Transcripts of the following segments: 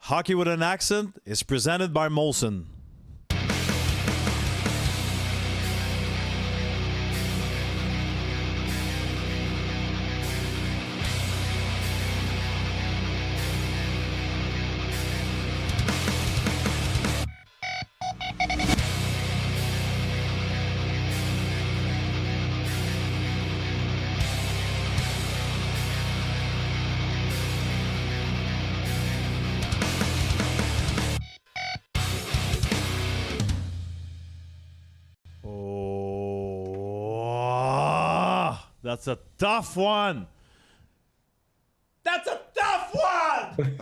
Hockey with an Accent is presented by Molson. That's a tough one. That's a tough one.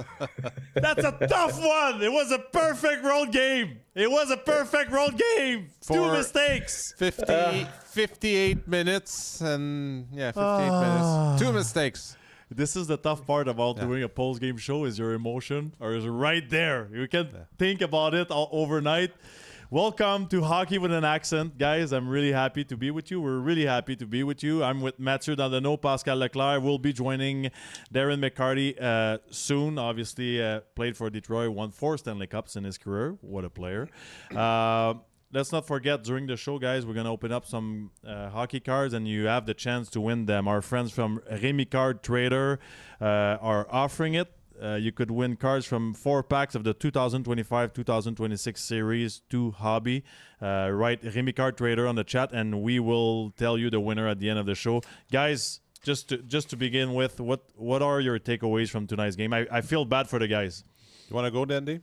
That's a tough one. It was a perfect road game. It was a perfect road game. Two mistakes. 58 minutes and 58 minutes. Two mistakes. This is the tough part about doing a post-game show is your emotion is right there. You can think about it all overnight. Welcome to Hockey with an Accent. Guys, I'm really happy to be with you. We're really happy to be with you. I'm with Mathieu, Dandenault, Pascal, Leclaire. We'll be joining Darren McCarty soon. Obviously, played for Detroit, won 4 Stanley Cups in his career. What a player. Let's not forget, during the show, guys, we're going to open up some hockey cards, and you have the chance to win them. Our friends from Rémi Card Trader are offering it. You could win cards from 4 packs of the 2025-2026 Series 2 Hobby. Write Rémi Card Trader on the chat, and we will tell you the winner at the end of the show. Guys, just to begin with, what are your takeaways from tonight's game? I feel bad for the guys. You want to go, Dandy?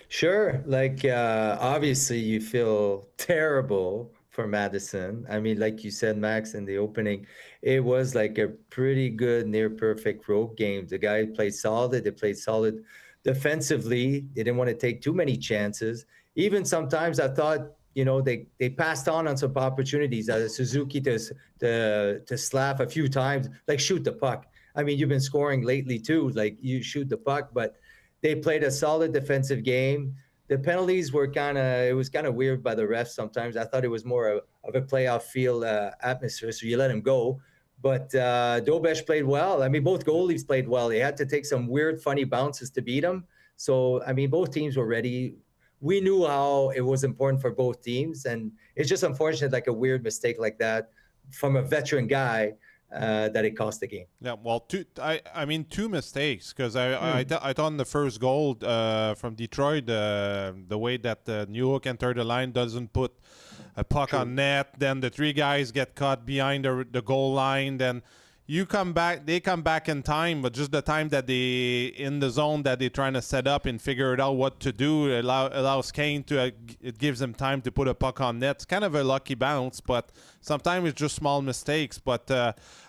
Sure. Obviously, you feel terrible for Madison. I mean, like you said, Max, in the opening, it was like a pretty good, near-perfect road game. The guy played solid. They played solid defensively. They didn't want to take too many chances. Even sometimes I thought, they passed on some opportunities. Suzuki to slap a few times, like shoot the puck. I mean, you've been scoring lately too. Like you shoot the puck, but they played a solid defensive game. The penalties were it was kind of weird by the refs sometimes. I thought it was more of a playoff feel atmosphere, so you let him go. But Dobesh played well. I mean, both goalies played well. They had to take some weird, funny bounces to beat him. So, I mean, both teams were ready. We knew how it was important for both teams, and it's just unfortunate, like a weird mistake like that from a veteran guy, that it cost the game. Yeah, well, two mistakes, because I thought in the first goal from Detroit, the way that Newhook entered the line doesn't put a puck on net, then the 3 guys get caught behind the goal line, then they come back in time, but just the time that they in the zone that they're trying to set up and figure it out what to do allows Kane it gives him time to put a puck on net. It's kind of a lucky bounce, but sometimes it's just small mistakes. But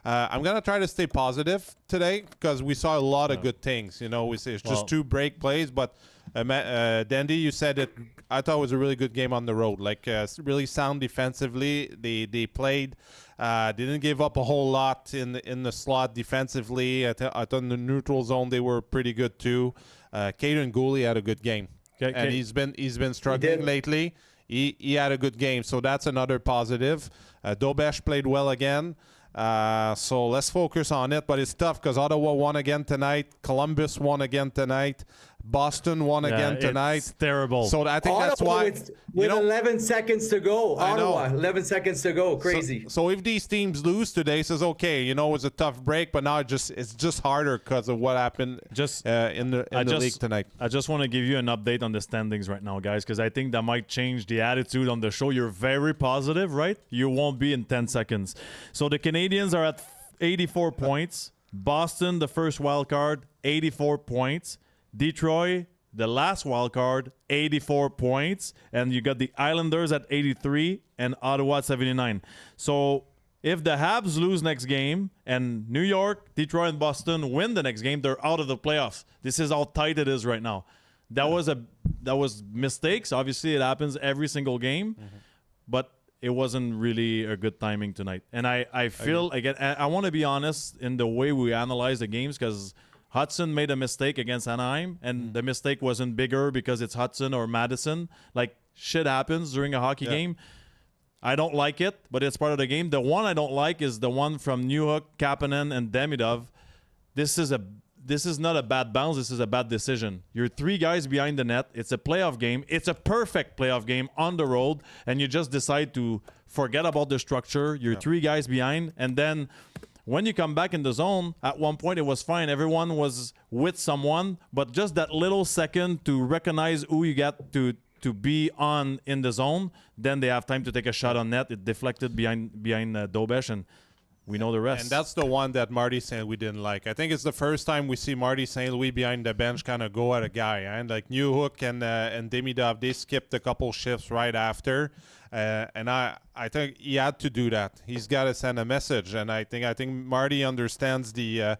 I'm gonna try to stay positive today because we saw a lot of good things. It's just 2 break plays, but Dandy, you said it. I thought it was a really good game on the road. Really sound defensively. They played. They didn't give up a whole lot in the slot defensively. I thought in the neutral zone they were pretty good too. Caden Ghule had a good game, and he's been struggling lately. He had a good game, so that's another positive. Dobesh played well again. So let's focus on it, but it's tough because Ottawa won again tonight. Columbus won again tonight. Boston won again tonight. It's terrible. So I think Ottawa that's why. With 11 seconds to go. Ottawa, 11 seconds to go. Crazy. So if these teams lose today, it says, okay, it was a tough break, but now it's just harder because of what happened in the league tonight. I just want to give you an update on the standings right now, guys, because I think that might change the attitude on the show. You're very positive, right? You won't be in 10 seconds. So the Canadiens are at 84 points. Boston, the first wild card, 84 points. Detroit, the last wild card, 84 points. And you got the Islanders at 83 and Ottawa at 79. So if the Habs lose next game and New York, Detroit, and Boston win the next game, they're out of the playoffs. This is how tight it is right now. That was mistakes. Obviously, it happens every single game. But it wasn't really a good timing tonight. And I feel, again, I want to be honest in the way we analyze the games because Hudson made a mistake against Anaheim, and the mistake wasn't bigger because it's Hudson or Madison. Like, shit happens during a hockey game. I don't like it, but it's part of the game. The one I don't like is the one from Newhook, Kapanen, and Demidov. This is this is not a bad bounce. This is a bad decision. You're 3 guys behind the net. It's a playoff game. It's a perfect playoff game on the road, and you just decide to forget about the structure. You're 3 guys behind, and then when you come back in the zone, at one point it was fine. Everyone was with someone, but just that little second to recognize who you got to be on in the zone, then they have time to take a shot on net. It deflected behind Dobesh, and we know the rest. And that's the one that Marty St. Louis didn't like. I think it's the first time we see Marty St. Louis behind the bench kind of go at a guy. And like Newhook and Demidov, they skipped a couple shifts right after. And I think he had to do that. He's got to send a message. And I think Marty understands the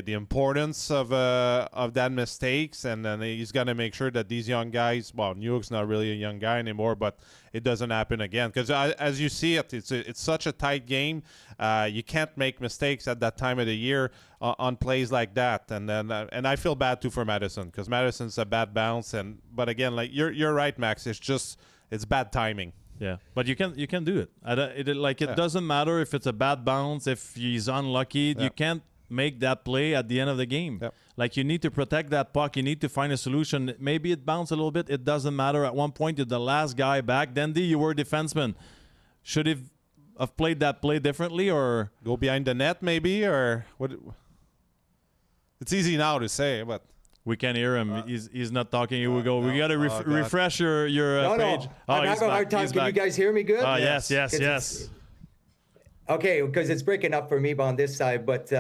importance of that mistakes, and then he's got to make sure that these young guys, well, Newhook's not really a young guy anymore, but it doesn't happen again, because as you see it, it's such a tight game. You can't make mistakes at that time of the year on plays like that, and I feel bad too for Madison, because Madison's a bad bounce, but again, like you're right, Max, it's bad timing. Yeah, but you can do it. It doesn't matter if it's a bad bounce, if he's unlucky, you can't make that play at the end of the game. Yep. Like, you need to protect that puck. You need to find a solution. Maybe it bounced a little bit. It doesn't matter. At one point, you're the last guy back. Dandy, you were a defenseman. Should he have played that play differently, or go behind the net maybe, or what? It's easy now to say, but we can't hear him. He's not talking. Here we go. We got to refresh your page. I'm having a hard time. Can you guys hear me good? Yes. Okay, because it's breaking up for me on this side, but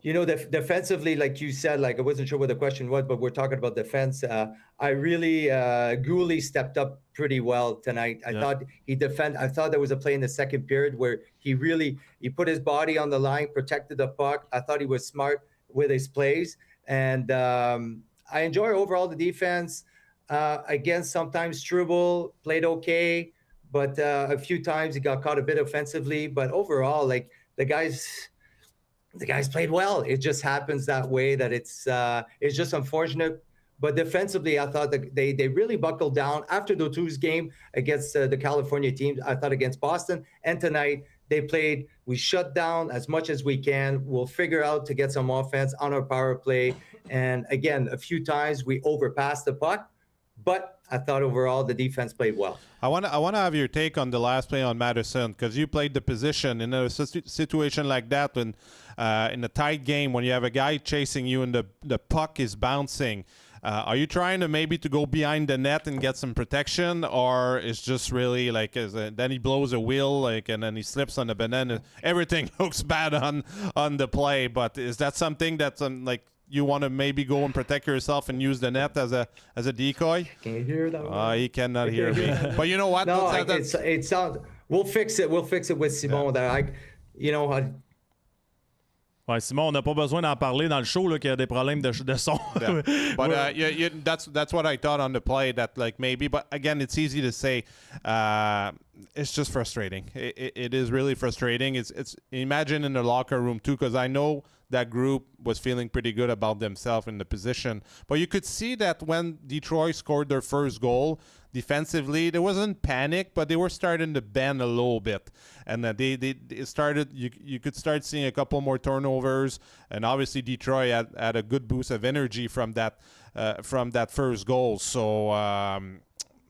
defensively, like you said, like I wasn't sure what the question was, but we're talking about defense. I really Ghule stepped up pretty well tonight. I thought I thought there was a play in the second period where he put his body on the line, protected the puck. I thought he was smart with his plays, and I enjoy overall the defense. Again, sometimes Struble played okay, but a few times he got caught a bit offensively. But overall, like the guys played well. It just happens that way, that it's just unfortunate. But defensively, I thought that they really buckled down after the Tuesday game against the California teams. I thought against Boston, and tonight they played. We shut down as much as we can. We'll figure out to get some offense on our power play. And again, a few times we overpassed the puck, but I thought overall the defense played well. I want to have your take on the last play on Madison, because you played the position in a situation like that, when in a tight game, when you have a guy chasing you and the puck is bouncing. Are you trying to maybe to go behind the net and get some protection, or it's just really like then he blows a wheel, like, and then he slips on the banana? Everything looks bad on the play, but is that something that's like you want to maybe go and protect yourself and use the net as a decoy? Can you hear that? He cannot hear me. But you know what? No, it sounds. We'll fix it. We'll fix it with Simon. Yeah. Ouais, Simon, on n'a pas besoin d'en parler dans le show là, qu'il y a des problèmes de son. Yeah. But that's what I thought on the play, that like maybe, but again, it's easy to say. It's just frustrating. It is really frustrating. It's imagine in the locker room too, because I know that group was feeling pretty good about themselves in the position. But you could see that when Detroit scored their first goal, defensively, there wasn't panic, but they were starting to bend a little bit. And they started, you could start seeing a couple more turnovers. And obviously Detroit had a good boost of energy from that first goal. So,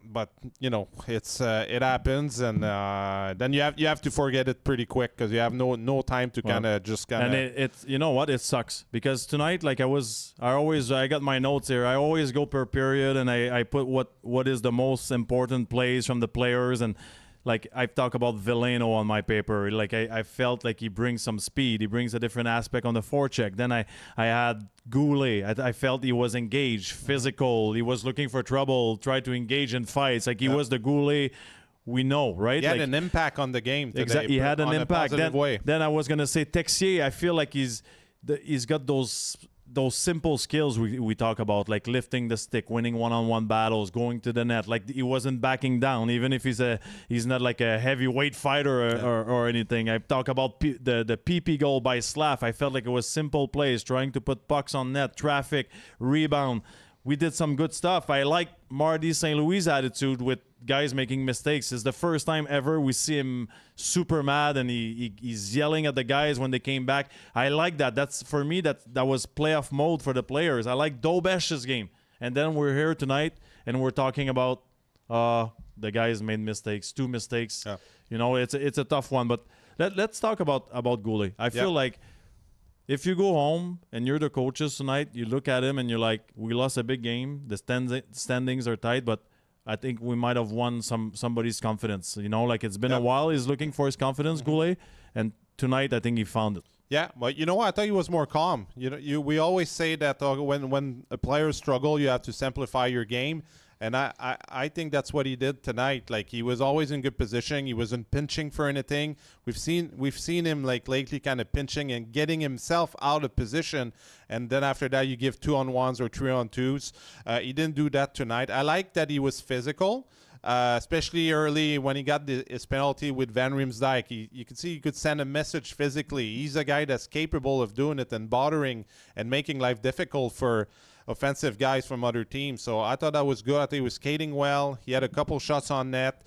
but you know, it happens, and then you have to forget it pretty quick, because you have no time to kind of and it's you know what, it sucks, because tonight, like I got my notes here. I always go per period, and I put what is the most important plays from the players, and like I've talked about Villano on my paper. Like I felt like he brings some speed. He brings a different aspect on the forecheck. Then I had Ghule. I felt he was engaged, physical. He was looking for trouble, tried to engage in fights. Like he was the Ghule we know, right? He had an impact on the game today. Exactly, he had an impact. Then I was gonna say Texier. I feel like he's got those simple skills we talk about, like lifting the stick, winning one-on-one battles, going to the net. Like he wasn't backing down, even if he's not like a heavyweight fighter or anything. I talk about the PP goal by Slav. I felt like it was simple plays, trying to put pucks on net, traffic, rebound. We did some good stuff. I like Marty St. Louis' attitude with guys making mistakes. It's the first time ever we see him super mad and he's yelling at the guys when they came back. I like that. That's for me, that was playoff mode for the players. I like Dobesh's game. And then we're here tonight and we're talking about the guys made mistakes, 2 mistakes. Yeah. You know, it's a tough one. But let's talk about Ghule. I feel like if you go home and you're the coaches tonight, you look at him and you're like, we lost a big game. The standings are tight, but I think we might have won somebody's confidence. You know, like it's been a while. He's looking for his confidence, Ghule, and tonight I think he found it. Yeah, but you know what? I thought he was more calm. We always say that when a player struggle, you have to simplify your game. And I think that's what he did tonight. Like, he was always in good position. He wasn't pinching for anything. We've seen him like lately kind of pinching and getting himself out of position. And then after that, you give 2-on-1s or 3-on-2s. He didn't do that tonight. I like that he was physical. Especially early when he got his penalty with Van Riemsdyk. You could see he could send a message physically. He's a guy that's capable of doing it and bothering and making life difficult for offensive guys from other teams. So I thought that was good. I think he was skating well. He had a couple shots on net.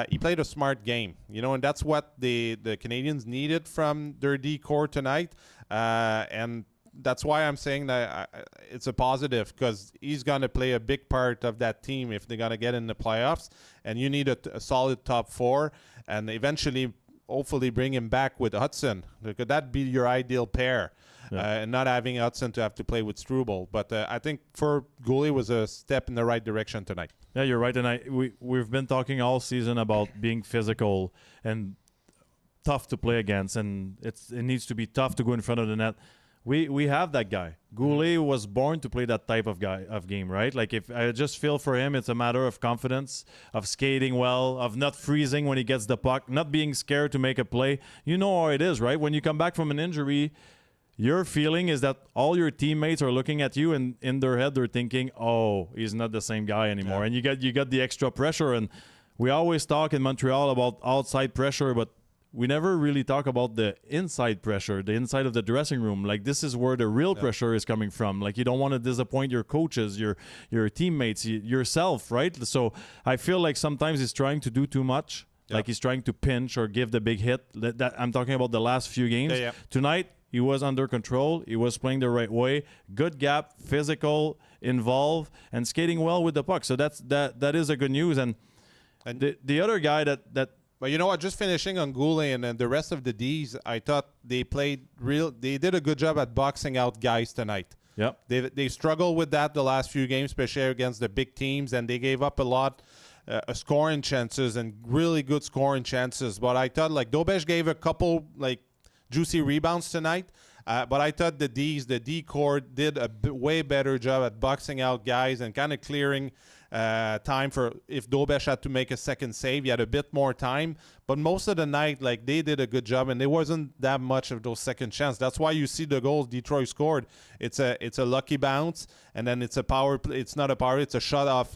He played a smart game, and that's what the Canadiens needed from their D-core tonight. And that's why I'm saying that it's a positive, because he's going to play a big part of that team if they're going to get in the playoffs. And you need a solid top 4 and eventually, hopefully, bring him back with Hudson. Could that be your ideal pair? And not having Hudson to have to play with Struble. But I think for Ghule was a step in the right direction tonight. Yeah, you're right. And we've been talking all season about being physical and tough to play against. And it needs to be tough to go in front of the net. We have that guy. Ghule was born to play that type of game, right? Like, if I just feel for him, it's a matter of confidence, of skating well, of not freezing when he gets the puck, not being scared to make a play. You know how it is, right? When you come back from an injury, your feeling is that all your teammates are looking at you, and in their head they're thinking, "Oh, he's not the same guy anymore." And you get the extra pressure. And we always talk in Montreal about outside pressure, but we never really talk about the inside pressure, the inside of the dressing room. Like, this is where the real pressure is coming from. Like, you don't want to disappoint your coaches, your teammates, yourself, right? So I feel like sometimes he's trying to do too much. Like, he's trying to pinch or give the big hit. That I'm talking about the last few games. Tonight, he was under control. He was playing the right way. Good gap, physical, involved, and skating well with the puck. So that is a good news. And the other guy that But you know what? Just finishing on Ghule and then the rest of the Ds, I thought they did a good job at boxing out guys tonight. Yep. They struggled with that the last few games, especially against the big teams, and they gave up a lot scoring chances and really good scoring chances. But I thought, like, Dobesh gave a couple like juicy rebounds tonight. But I thought the D core did a way better job at boxing out guys and kind of clearing time for if Dobesh had to make a second save. He had a bit more time. But most of the night, like, they did a good job, and there wasn't that much of those second chances. That's why you see the goals Detroit scored. It's a lucky bounce, and then it's a power play. It's not a power. It's a shot off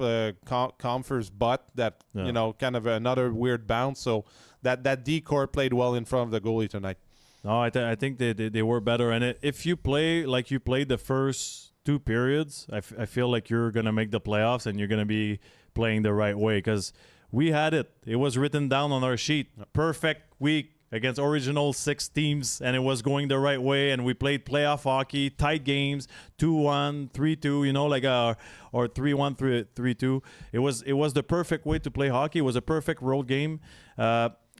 Comfer's butt that, kind of another weird bounce. So that D core played well in front of the goalie tonight. No, I think they were better. And if you play like you played the first 2 periods, I feel like you're going to make the playoffs and you're going to be playing the right way, because we had it. It was written down on our sheet. Perfect week against original 6 teams, and it was going the right way, and we played playoff hockey, tight games, 2-1, 3-2, or 3-1, 3-2. It was the perfect way to play hockey. It was a perfect road game.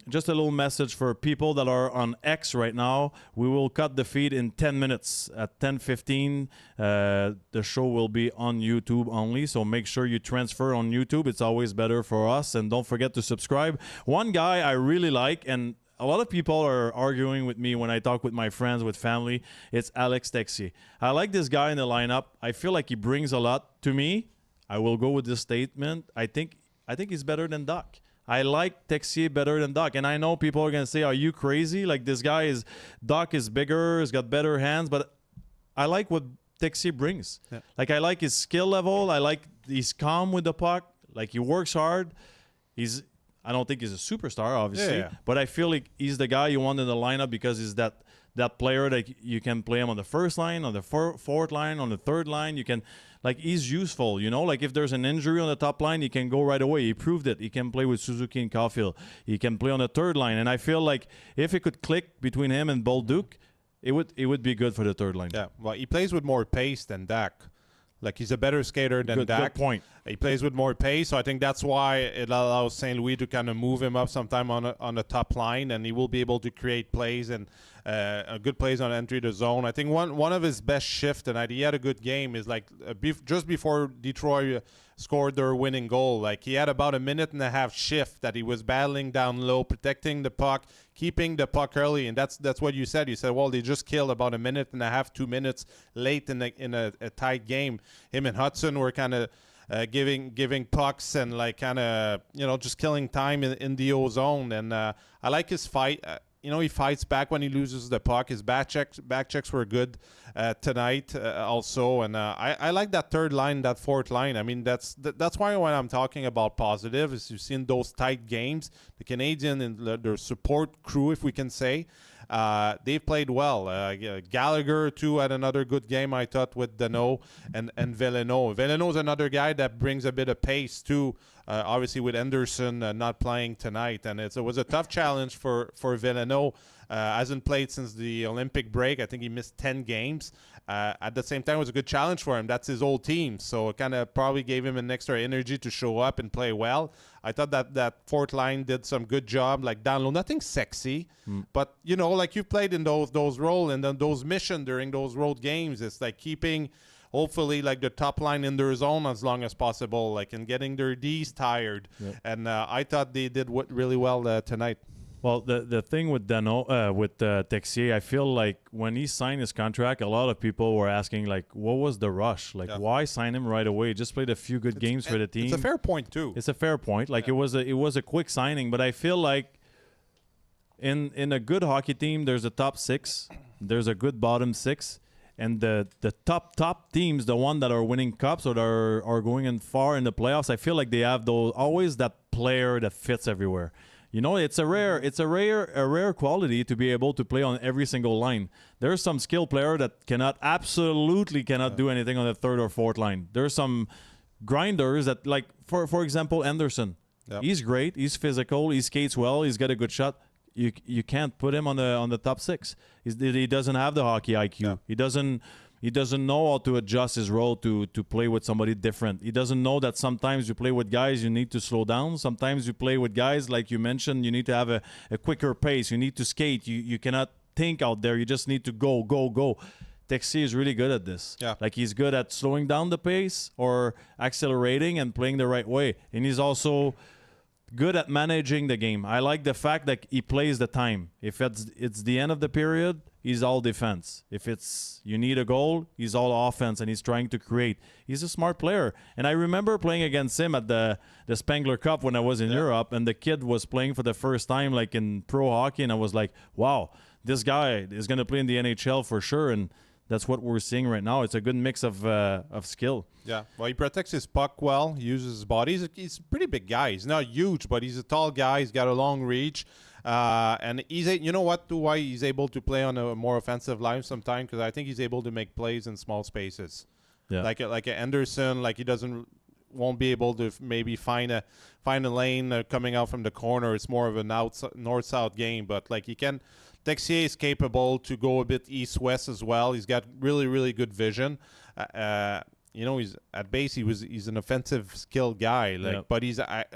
Just a little message for people that are on X right now. We will cut the feed in 10 minutes at 10:15. The show will be on YouTube only, so make sure you transfer on YouTube. It's always better for us. And don't forget to subscribe. One guy I really like, and a lot of people are arguing with me when I talk with my friends, with family, it's Alex Texier. I like this guy in the lineup. I feel like he brings a lot to me. I will go with this statement. I think he's better than Doc. I like Texier better than Doc. And I know people are going to say, are you crazy? Like, this guy Doc is bigger, he's got better hands, but I like what Texier brings. Yeah. Like, I like his skill level. I like he's calm with the puck. Like, he works hard. I don't think he's a superstar, obviously, but I feel like he's the guy you want in the lineup because he's that that player that you can play him on the first line, on the fourth line, on the third line. You can, like, he's useful, you know? Like, if there's an injury on the top line, he can go right away. He proved it. He can play with Suzuki and Caulfield. He can play on the third line. And I feel like if it could click between him and Bolduc, it would be good for the third line. Yeah, well, he plays with more pace than Dak. Like, he's a better skater than Dak. Good point. He plays with more pace, so I think that's why it allows St. Louis to kind of move him up sometime on the top line, and he will be able to create plays and good plays on entry to zone. I think one of his best shifts tonight, he had a good game, is like just before Detroit scored their winning goal. Like, he had about a minute and a half shift that he was battling down low, protecting the puck, keeping the puck early, and that's what you said. You said, well, they just killed about a minute and a half, 2 minutes late in a tight game. Him and Hudson were kind of giving pucks and like kind of just killing time in the O zone. And I like his fight. He fights back when he loses the puck. His back checks were good tonight also. And I like that third line, that fourth line. I mean, that's why when I'm talking about positive is you've seen those tight games, the Canadian and their support crew, if we can say, they've played well. Gallagher, too, had another good game, I thought, with Dandenault and Veleno. Veleno's another guy that brings a bit of pace, too, obviously with Anderson not playing tonight. And it was a tough challenge for Veleno. Hasn't played since the Olympic break. I think he missed 10 games. At the same time, it was a good challenge for him. That's his old team. So it kind of probably gave him an extra energy to show up and play well. I thought that fourth line did some good job. Like Dandenault, nothing sexy. But, like you played in those roles and then those missions during those road games. It's like keeping, hopefully, like the top line in their zone as long as possible, like, and getting their Ds tired. Yep. And I thought they did really well tonight. Well, the thing with Dandenault, with Texier, I feel like when he signed his contract, a lot of people were asking, like, what was the rush? Like, why sign him right away? Just played a few good games for the team. It's a fair point, too. It's a fair point. Like, it was a quick signing, but I feel like in a good hockey team, there's a top six, there's a good bottom six, and the top teams, the one that are winning cups or that are going in far in the playoffs, I feel like they have always that player that fits everywhere. It's a rare quality to be able to play on every single line. There's some skilled player that absolutely cannot do anything on the third or fourth line. There's some grinders that, like, for example, Anderson. Yep. He's great. He's physical. He skates well. He's got a good shot. You can't put him on the top six. He doesn't have the hockey IQ. Yeah. He doesn't know how to adjust his role to play with somebody different. He doesn't know that sometimes you play with guys, you need to slow down. Sometimes you play with guys, like you mentioned, you need to have a quicker pace. You need to skate. You cannot think out there. You just need to go. Texier is really good at this. Yeah. Like, he's good at slowing down the pace or accelerating and playing the right way. And he's also good at managing the game. I like the fact that he plays the time. If it's the end of the period, he's all defense. If it's you need a goal, he's all offense, and he's trying to create. He's a smart player. And I remember playing against him at the Spengler Cup when I was in Europe, and the kid was playing for the first time, like, in pro hockey, and I was like, wow, this guy is going to play in the NHL for sure. And that's what we're seeing right now. It's a good mix of skill. Yeah, well, he protects his puck well. He uses his body. He's a pretty big guy. He's not huge, but he's a tall guy. He's got a long reach. And why he's able to play on a more offensive line sometimes? Because I think he's able to make plays in small spaces. Yeah. Like a Anderson, like, he won't be able to maybe find a lane coming out from the corner. It's more of a north-south game, but like he can. Texier is capable to go a bit east-west as well. He's got really, really good vision. He's at base. He's an offensive skilled guy. But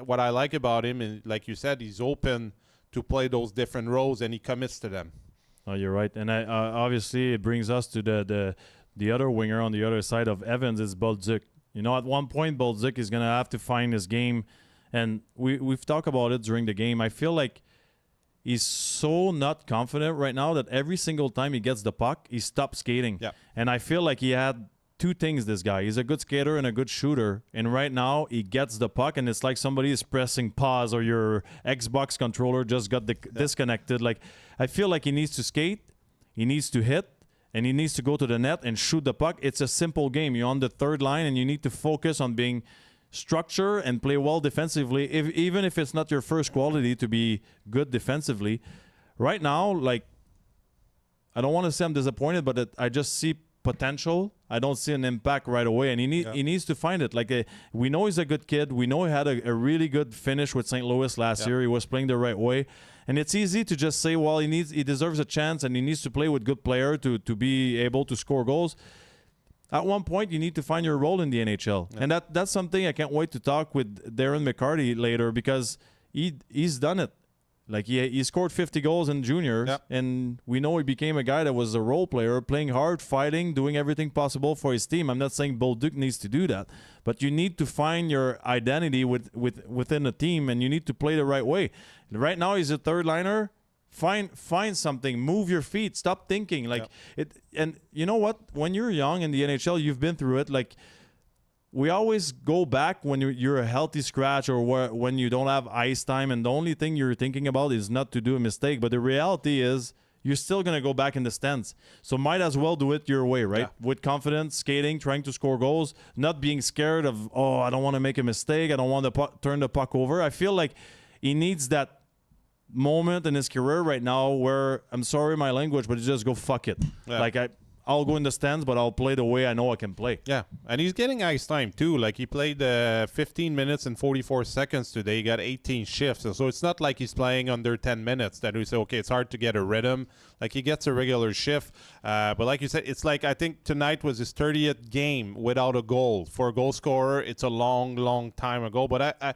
what I like about him is, like you said, he's open to play those different roles and he commits to them. Oh, you're right. And obviously it brings us to the other winger on the other side of Evans is Bolduc. At one point Bolduc is gonna have to find his game, and we've talked about it during the game. I feel like he's so not confident right now that every single time he gets the puck, he stops skating. Yeah. And I feel like he had two things, this guy. He's a good skater and a good shooter. And right now, he gets the puck, and it's like somebody is pressing pause or your Xbox controller just got disconnected. Like, I feel like he needs to skate, he needs to hit, and he needs to go to the net and shoot the puck. It's a simple game. You're on the third line, and you need to focus on being structure and play well defensively, even if it's not your first quality to be good defensively. Right now, like, I don't want to say I'm disappointed, but I just see potential. I don't see an impact right away, and he needs to find it. Like we know he's a good kid. We know he had a really good finish with St. Louis last year. He was playing the right way, and it's easy to just say, well, he deserves a chance, and he needs to play with good player to be able to score goals. At one point, you need to find your role in the NHL, and that's something I can't wait to talk with Darren McCarty later, because he's done it. Like he scored 50 goals in juniors, and we know he became a guy that was a role player, playing hard, fighting, doing everything possible for his team. I'm not saying Bolduc needs to do that, but you need to find your identity within a team, and you need to play the right way. Right now, he's a third liner. Find something. Move your feet. Stop thinking like it. And you know what? When you're young in the NHL, you've been through it. Like, we always go back when you're a healthy scratch, or when you don't have ice time, and the only thing you're thinking about is not to do a mistake. But the reality is you're still going to go back in the stands. So might as well do it your way, right? Yeah. With confidence, skating, trying to score goals, not being scared of, I don't want to make a mistake. I don't want to turn the puck over. I feel like he needs that moment in his career right now where, I'm sorry my language, but just go fuck it. Yeah. Like, I'll go in the stands, but I'll play the way I know I can play. Yeah, and he's getting ice time too. Like, he played 15 minutes and 44 seconds today. He got 18 shifts. So it's not like he's playing under 10 minutes that we say, okay, it's hard to get a rhythm. Like, he gets a regular shift. But like you said, it's like, I think tonight was his 30th game without a goal. For a goal scorer, it's a long, long time ago. But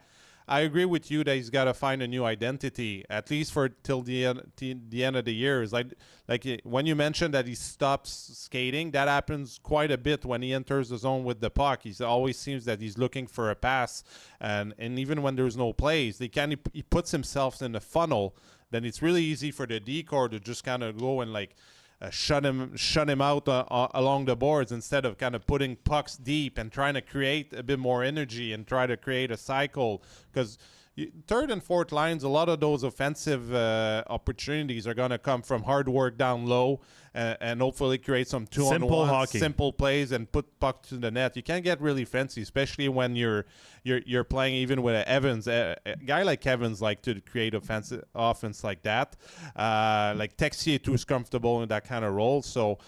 I agree with you that he's got to find a new identity, at least for till the end of the year. It's like when you mentioned that he stops skating, that happens quite a bit when he enters the zone with the puck. He always seems that he's looking for a pass, and even when there's no plays, he puts himself in a funnel. Then it's really easy for the decor to just kind of go and like shut him out along the boards, instead of kind of putting pucks deep and trying to create a bit more energy and try to create a cycle. Because third and fourth lines, a lot of those offensive opportunities are going to come from hard work down low, and hopefully create some two-on-one simple plays and put puck to the net. You can't get really fancy, especially when you're playing even with Evans. A guy like Evans like to create offense like that. Like Texier too is comfortable in that kind of role. So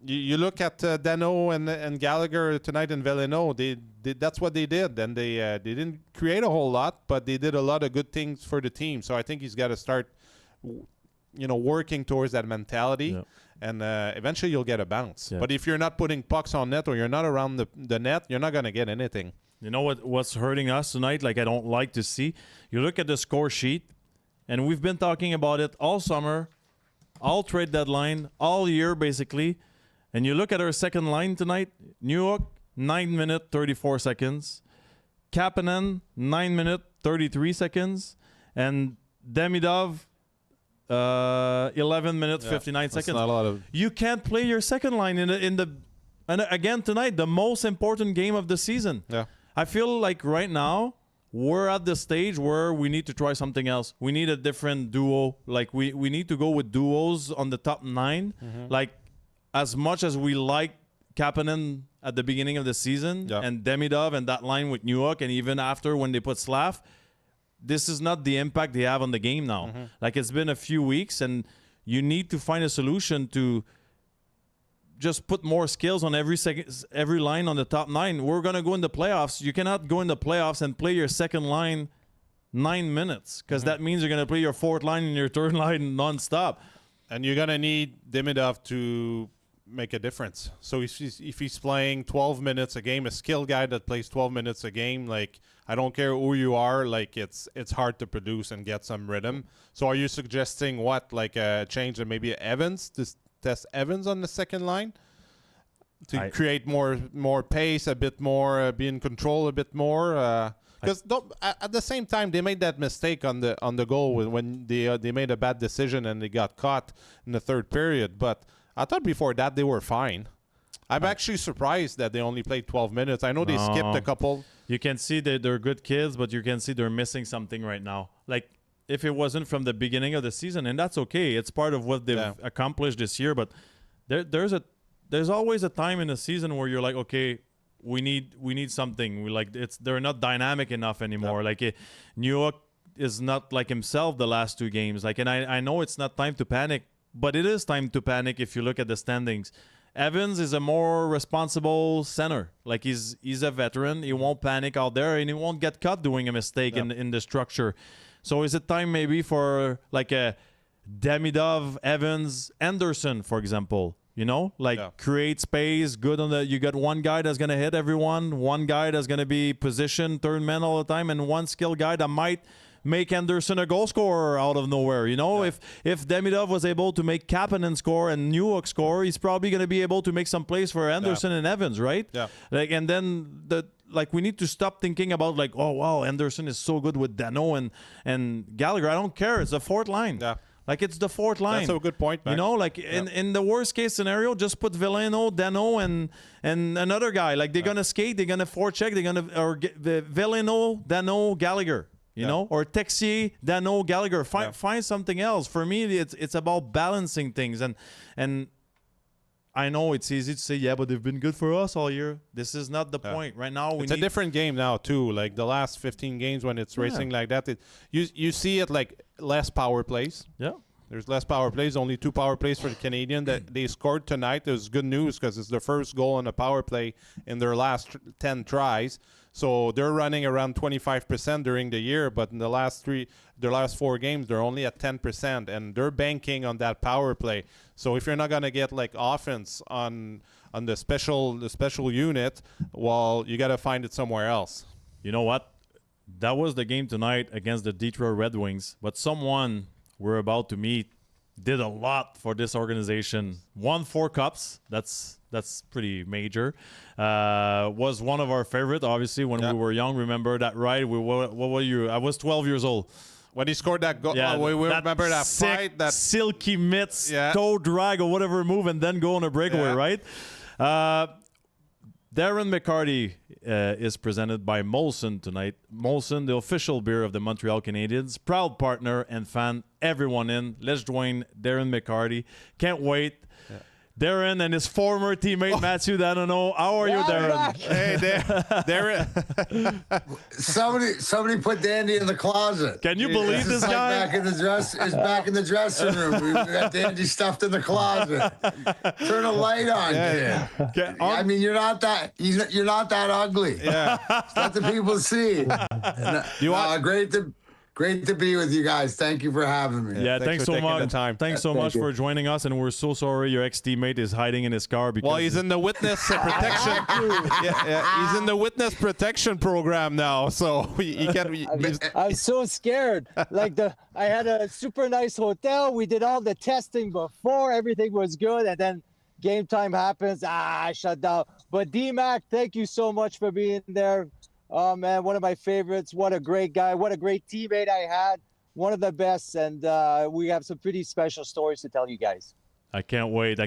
you look at Dandenault and Gallagher tonight in Veleno. That's what they did. And they didn't create a whole lot, but they did a lot of good things for the team. So I think he's got to start working towards that mentality, and eventually you'll get a bounce. But if you're not putting pucks on net, or you're not around the net, you're not going to get anything. You know what's hurting us tonight? Like, I don't like to see. You look at the score sheet, and we've been talking about it all summer, all trade deadline, all year basically. And you look at our second line tonight, Newhook, 9 minutes, 34 seconds. Kapanen, 9 minutes, 33 seconds. And Demidov, 11 minutes, 59 seconds. Not a lot of... You can't play your second line in the and again tonight, the most important game of the season. Yeah. I feel like right now we're at the stage where we need to try something else. We need a different duo. Like, we need to go with duos on the top 9. Mm-hmm. Like, as much as we like Kapanen at the beginning of the season, and Demidov and that line with Newhook, and even after when they put Slav, this is not the impact they have on the game now. Mm-hmm. Like, it's been a few weeks, and you need to find a solution to just put more skills on every line on the top 9. We're going to go in the playoffs. You cannot go in the playoffs and play your second line 9 minutes, because that means you're going to play your fourth line and your third line nonstop. And you're going to need Demidov to make a difference. So if he's playing 12 minutes a game, a skilled guy that plays 12 minutes a game, like, I don't care who you are, like, it's hard to produce and get some rhythm. So are you suggesting like a change of maybe Evans, to test Evans on the second line to create more pace, a bit more, be in control a bit more? Because at the same time, they made that mistake on the goal when they made a bad decision and they got caught in the third period. But I thought before that they were fine. I'm actually surprised that they only played 12 minutes. I know they skipped a couple. You can see that they're good kids, but you can see they're missing something right now. Like, if it wasn't from the beginning of the season, and that's okay. It's part of what they've accomplished this year. But there's always a time in the season where you're like, okay, we need something. They're not dynamic enough anymore. Like, Newhook is not like himself the last 2 games. Like, and I know it's not time to panic, but it is time to panic if you look at the standings. Evans is a more responsible center. Like he's a veteran. He won't panic out there, and he won't get caught doing a mistake in the structure. So is it time maybe for like a Demidov, Evans, Anderson, for example? You know, create space, good on the. You got one guy that's gonna hit everyone, one guy that's gonna be positioned third man all the time, and one skilled guy that might make Anderson a goal scorer out of nowhere. You know, if Demidov was able to make Kapanen score and Newhook score, he's probably going to be able to make some plays for Anderson and Evans, right? Yeah. Like, and then we need to stop thinking about like, oh wow, Anderson is so good with Dandenault and Gallagher. I don't care. It's the fourth line. Yeah. Like it's the fourth line. That's a good point, Max. You know, like in the worst case scenario, just put Veleno, Dandenault, and another guy. Like they're gonna skate, they're gonna forecheck, they're gonna Veleno, Dandenault, Gallagher. You know, or Texier, Dandenault, Gallagher. Find something else. For me, it's about balancing things. And I know it's easy to say, yeah, but they've been good for us all year. This is not the point. Right now, it's a different game now too. Like the last 15 games when it's racing like that, you see it like less power plays. Yeah. There's less power plays, only 2 power plays for the Canadiens that they scored tonight. It was good news because it's their first goal on a power play in their last 10 tries. So they're running around 25% during the year, but in the last 4 games, they're only at 10%, and they're banking on that power play. So if you're not gonna get like offense on the special unit, well, you gotta find it somewhere else. You know what? That was the game tonight against the Detroit Red Wings, but someone we're about to meet did a lot for this organization. Won 4 cups. That's pretty major. Was one of our favorite, obviously, when we were young. Remember that, right? What were you? I was 12 years old. When he scored that goal, we remember that sick, fight. That silky mitts, toe drag, or whatever move, and then go on a breakaway, right? Darren McCarty is presented by Molson tonight. Molson, the official beer of the Montreal Canadiens. Proud partner and fan. Everyone in. Let's join Darren McCarty. Can't wait. Yeah. Darren and his former teammate Mathieu Dandenault. How are you, Darren? Hey, Darren. Somebody put Dandy in the closet. Can you believe this guy? Back in the dressing room. We got Dandy stuffed in the closet. Turn a light on, kid. I mean, you're not that ugly. Yeah. Let the people see. Great to be with you guys. Thank you for having me. Yeah, thanks so much. Thanks so much for joining us, and we're so sorry your ex-teammate is hiding in his car because he's in the witness protection. He's in the witness protection program now, so he can. I'm so scared. I had a super nice hotel. We did all the testing before. Everything was good, and then game time happens. I shut down. But D-Mac, thank you so much for being there. Oh, man, one of my favorites. What a great guy. What a great teammate I had. One of the best. And we have some pretty special stories to tell you guys. I can't wait.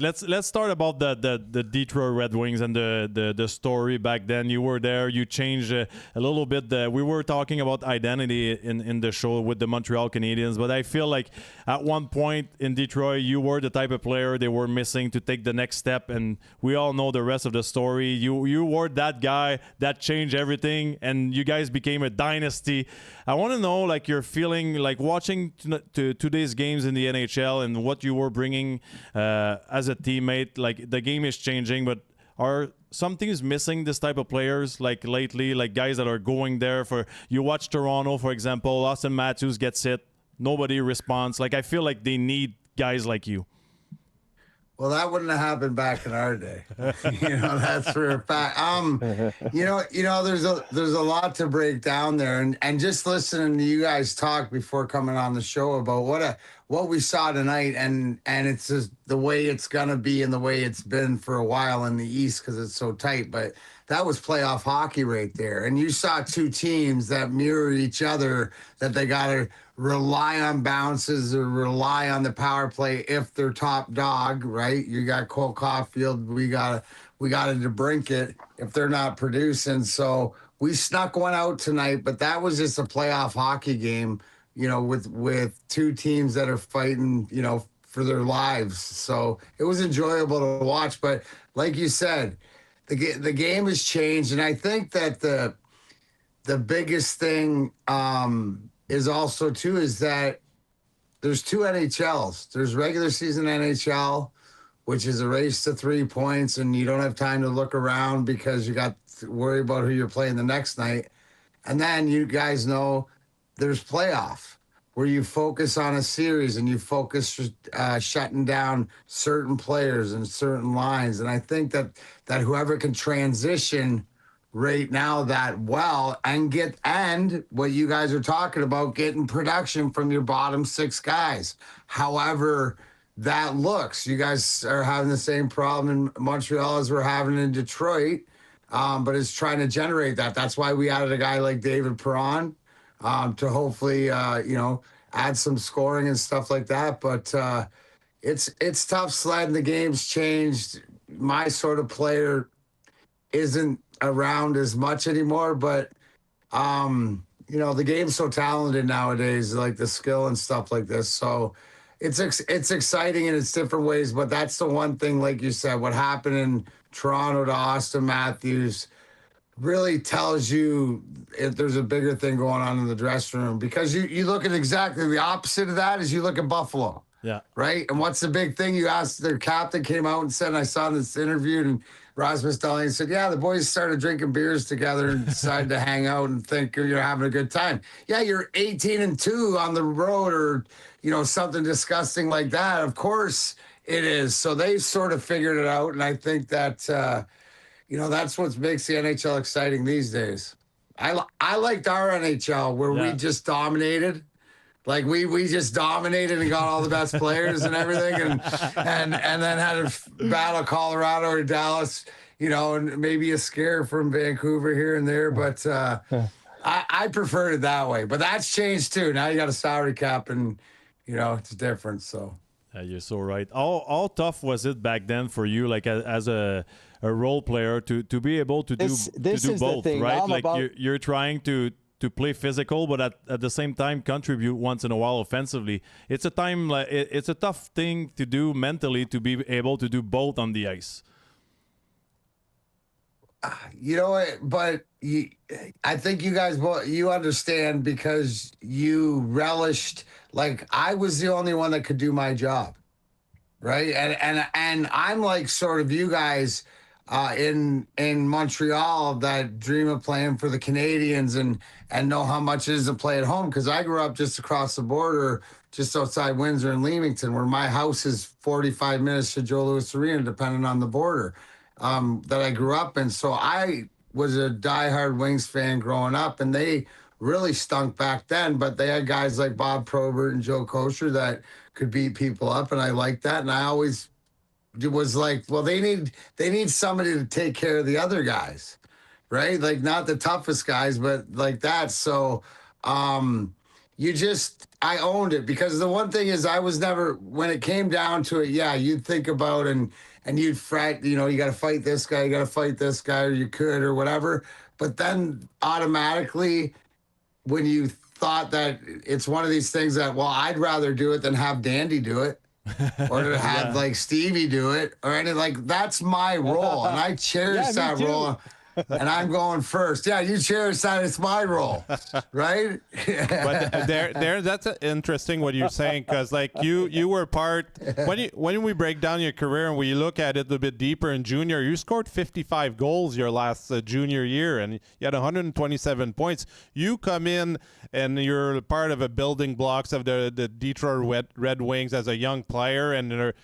Let's start about the Detroit Red Wings and the story back then. You were there. You changed a little bit. We were talking about identity in the show with the Montreal Canadiens, but I feel like at one point in Detroit, you were the type of player they were missing to take the next step, and we all know the rest of the story. You were that guy that changed everything, and you guys became a dynasty. I want to know, like, your feeling, like, watching today's games in the NHL and what you were bringing as a teammate. Like, the game is changing, but are some teams missing this type of players, like, lately, like guys that are going there for, you watch Toronto, for example, Austin Matthews gets hit, nobody responds. Like, I feel like they need guys like you. Well, that wouldn't have happened back in our day. That's for a fact. There's a lot to break down there, and just listening to you guys talk before coming on the show about what we saw tonight, and it's just the way it's gonna be and the way it's been for a while in the East because it's so tight. But that was playoff hockey right there, and you saw 2 teams that mirror each other, that they gotta rely on bounces or rely on the power play if they're top dog, right? You got Cole Caulfield, we got a DeBrincat if they're not producing. So we snuck one out tonight, but that was just a playoff hockey game, with 2 teams that are fighting, for their lives. So it was enjoyable to watch. But like you said, the game has changed, and I think that the biggest thing is also too is that there's two NHLs. There's regular season NHL, which is a race to 3 points, and you don't have time to look around because you got to worry about who you're playing the next night. And then you guys know there's playoff, where you focus on a series and you focus shutting down certain players and certain lines. And I think that whoever can transition right now that well and what you guys are talking about, getting production from your bottom 6 guys, however that looks. You guys are having the same problem in Montreal as we're having in Detroit, but it's trying to generate that. That's why we added a guy like David Perron to hopefully, add some scoring and stuff like that. But it's tough sledding. The game's changed. My sort of player isn't around as much anymore, but the game's so talented nowadays, like the skill and stuff like this. So it's exciting in its different ways, but that's the one thing, like you said, what happened in Toronto to Austin Matthews really tells you if there's a bigger thing going on in the dressing room, because you look at exactly the opposite of that is you look at Buffalo. Yeah. Right. And what's the big thing? You asked, their captain came out and said, and I saw this interview, and Rasmus Dahlin said, yeah, the boys started drinking beers together and decided to hang out and think you're having a good time. Yeah, you're 18-2 on the road, or, something disgusting like that. Of course it is. So they sort of figured it out. And I think that, that's what makes the NHL exciting these days. I liked our NHL where we just dominated. Like we just dominated and got all the best players and everything, and then had to battle Colorado or Dallas, and maybe a scare from Vancouver here and there. But I preferred it that way. But that's changed too. Now you got a salary cap, and it's different. So you're so right. How tough was it back then for you, like as a role player, to be able to do both, right? You're trying to play physical, but at the same time contribute once in a while offensively. It's a tough thing to do mentally, to be able to do both on the ice. But I think you guys you understand, because you relished. Like, I was the only one that could do my job, right? And I'm like sort of you guys. In Montreal, that dream of playing for the Canadiens and know how much it is to play at home, because I grew up just across the border, just outside Windsor and Leamington, where my house is 45 minutes to Joe Louis Arena, depending on the border that I grew up in. So I was a diehard Wings fan growing up, and they really stunk back then, but they had guys like Bob Probert and Joe Kosher that could beat people up, and I liked that. And I always was like, well, they need somebody to take care of the other guys, right? Like, not the toughest guys, but like that. So I owned it, because the one thing is I was never, when it came down to it, you'd think about and you'd fret, you got to fight this guy, or you could, or whatever. But then automatically, when you thought that it's one of these things that, well, I'd rather do it than have Dandy do it, or to have like Stevie do it, or anything, like, that's my role, and I cherish that role. And I'm going first. Yeah, you cherish that. It's my role, right? But that's interesting what you're saying, because like you were part when we break down your career and we look at it a bit deeper in junior. You scored 55 goals your last junior year, and you had 127 points. You come in and you're part of a building blocks of the Detroit Red Wings as a young player, and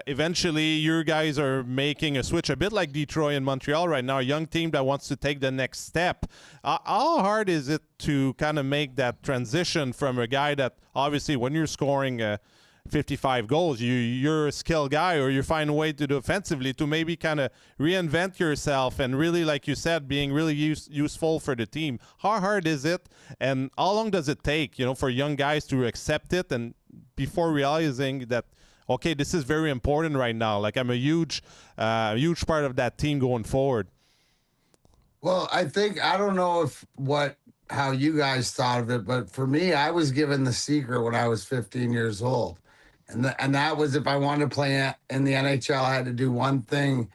eventually your guys are making a switch, a bit like Detroit and Montreal right now, a young team that wants to take the next step. How hard is it to kind of make that transition from a guy that, obviously, when you're scoring 55 goals, you're a skilled guy, or you find a way to do offensively to maybe kind of reinvent yourself and really, like you said, being really useful for the team? How hard is it, and how long does it take, for young guys to accept it, and before realizing that, okay, this is very important right now, like I'm a huge part of that team going forward? Well, I don't know how you guys thought of it, but for me, I was given the secret when I was 15 years old. And that was, if I wanted to play in the NHL, I had to do one thing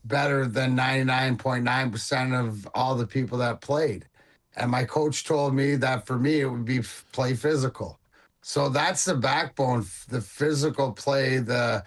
better than 99.9% of all the people that played. And my coach told me that for me, it would be play physical. So that's the backbone, the physical play, the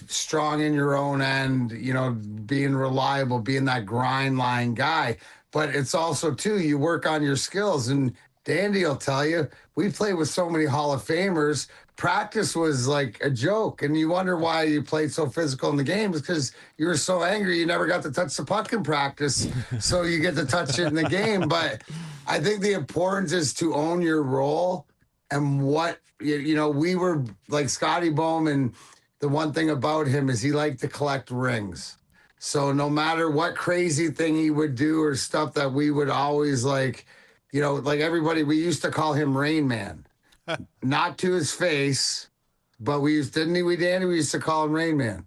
strong in your own end, you know, being reliable, being that grind line guy. But it's also, too, you work on your skills. And Dandy will tell you, we played with so many Hall of Famers. Practice was like a joke. And you wonder why you played so physical in the game, because you were so angry you never got to touch the puck in practice. So you get to touch it in the game. But I think the importance is to own your role. And what, you know, we were like Scotty Bowman. The one thing about him is he liked to collect rings. So no matter what crazy thing he would do or stuff that we would always like, you know, like everybody, we used to call him Rain Man. Not to his face, but we used to call him Rain Man.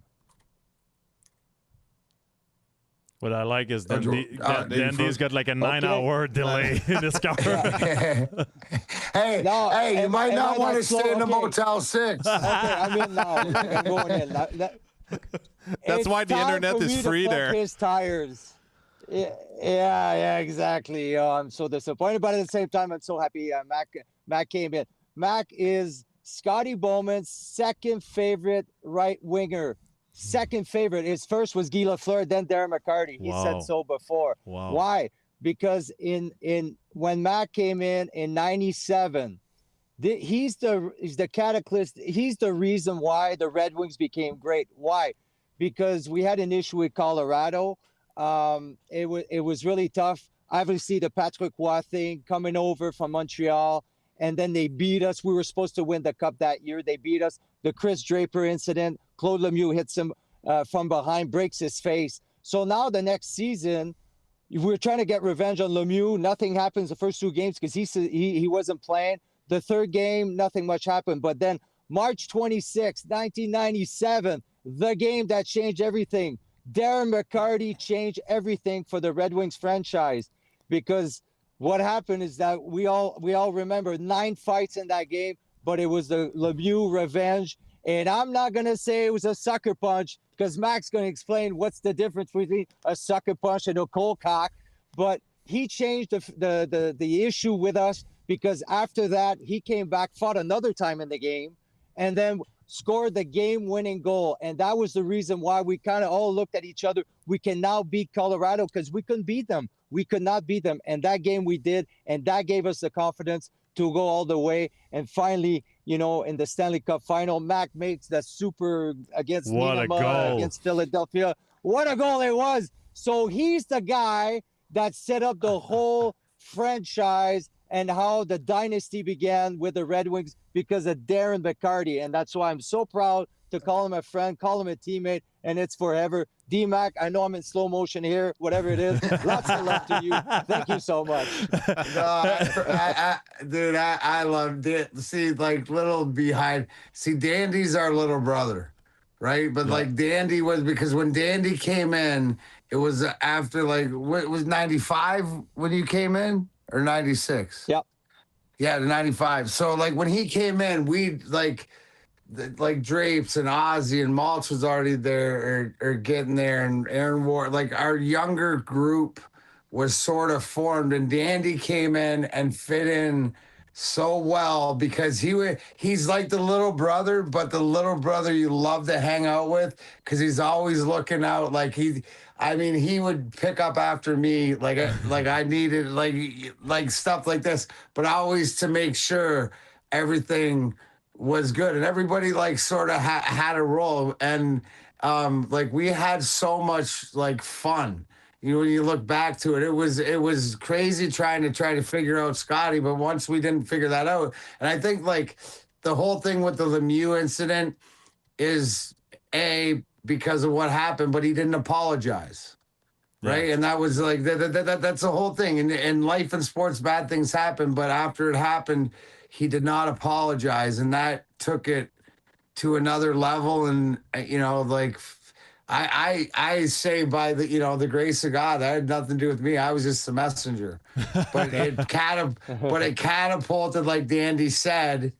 What I like is Dandy's got like a 9-hour delay in his car. Hey, you might not want to stay in the Motel 6. Okay, I'm in now. I'm going in. That's why the internet is free there. His tires. Yeah, exactly. I'm so disappointed, but at the same time, I'm so happy Mac came in. Mac is Scotty Bowman's second favorite right winger. Second favorite. His first was Guy Leclaire, then Darren McCarty. He said so before. Wow. Why? Because when Mac came in '97, he's the cataclysm. He's the reason why the Red Wings became great. Why? Because we had an issue with Colorado. It was really tough. Obviously, the Patrick Roy thing coming over from Montreal, and then they beat us. We were supposed to win the cup that year. They beat us. The Chris Draper incident. Claude Lemieux hits him from behind, breaks his face. So now the next season, we're trying to get revenge on Lemieux. Nothing happens the first two games because he wasn't playing. The third game, nothing much happened. But then March 26, 1997, the game that changed everything. Darren McCarty changed everything for the Red Wings franchise, because what happened is that we all remember 9 fights in that game, but it was the Lemieux revenge. And I'm not going to say it was a sucker punch, because Mac's going to explain what's the difference between a sucker punch and a cold cock. But he changed the issue with us, because after that, he came back, fought another time in the game, and then scored the game-winning goal. And that was the reason why we kind of all looked at each other. We can now beat Colorado, because we couldn't beat them. We could not beat them. And that game we did, and that gave us the confidence to go all the way. And finally, you know, in the Stanley Cup final, Mac makes that super against against Philadelphia. What a goal it was. So he's the guy that set up the whole franchise and how the dynasty began with the Red Wings, because of Darren McCarty. And that's why I'm so proud to call him a friend, call him a teammate, and it's forever. D-Mac, I know I'm in slow motion here, whatever it is. Lots of love to you. Thank you so much. Dude, I love it. See, like, little behind. See, Dandy's our little brother, right? But like Dandy was, because when Dandy came in, it was after, like, what was 95 when you came in, or 96? Yep. Yeah, 95. So like when he came in, we like Drapes and Ozzy and Maltz was already there or getting there, and Aaron Ward, like our younger group was sort of formed, and Dandy came in and fit in so well, because he's like the little brother, but the little brother you love to hang out with, because he's always looking out. Like he would pick up after me, like I needed like stuff like this, but always to make sure everything was good, and everybody like sort of had a role, and like we had so much like fun. You know, when you look back to it, it was crazy trying to figure out Scotty, but once we didn't figure that out, and I think like the whole thing with the Lemieux incident is because of what happened, but he didn't apologize, right? And that was like that's the whole thing. And in life and sports, bad things happen, but after it happened, he did not apologize, and that took it to another level. And you know, like I say, by the grace of God, that had nothing to do with me. I was just the messenger. But it catapulted, like Dandy said,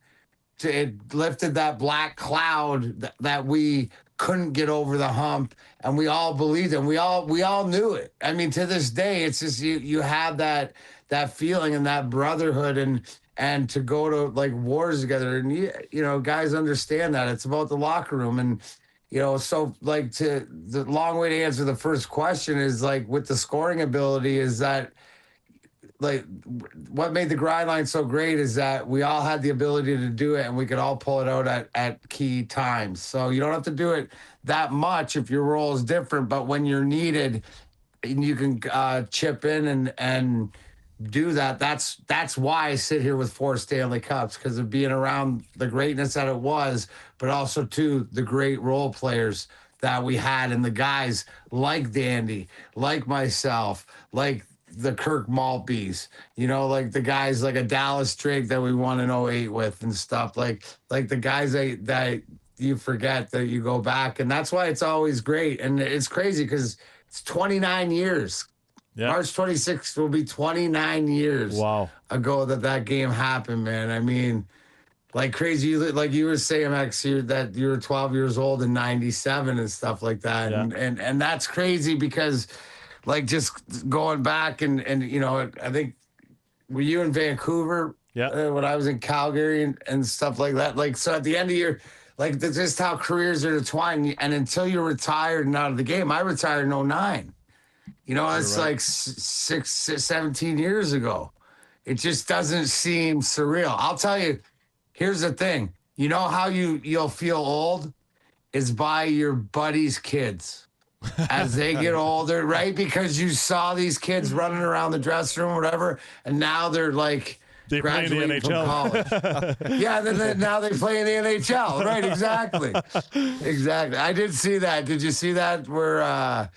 it lifted that black cloud that we couldn't get over the hump, and we all believed it. We all knew it. I mean, to this day, it's just you have that feeling and that brotherhood, and and to go to like wars together. And you know, guys understand that it's about the locker room. And you know, so like to the long way to answer the first question is like with the scoring ability is that like what made the grind line so great is that we all had the ability to do it and we could all pull it out at key times. So you don't have to do it that much if your role is different, but when you're needed, you can chip in and do that. That's why I sit here with 4 Stanley Cups, because of being around the greatness that it was, but also too the great role players that we had and the guys like Dandy, like myself, like the Kirk Maltbys, you know, like the guys like a Dallas Drake that we won in '08 with and stuff, like the guys that you forget, that you go back. And that's why it's always great. And it's crazy because it's 29 years. Yeah. March 26th will be 29 years ago that game happened, man. I mean, like crazy, like you were saying, Max, that you were 12 years old in '97 and stuff like that. Yeah. And that's crazy because like just going back and you know, I think, were you in Vancouver when I was in Calgary and stuff like that? Like, so at the end of your, like just how careers are intertwined, and until you're retired and out of the game. I retired in '09. You know, it's like 17 years ago. It just doesn't seem surreal. I'll tell you, here's the thing. You know how you'll feel old is by your buddies' kids as they get older, right? Because you saw these kids running around the dressing room or whatever, and now they're like graduating from college. Yeah, now they play in the NHL, right? Exactly. I did see that. Did you see that where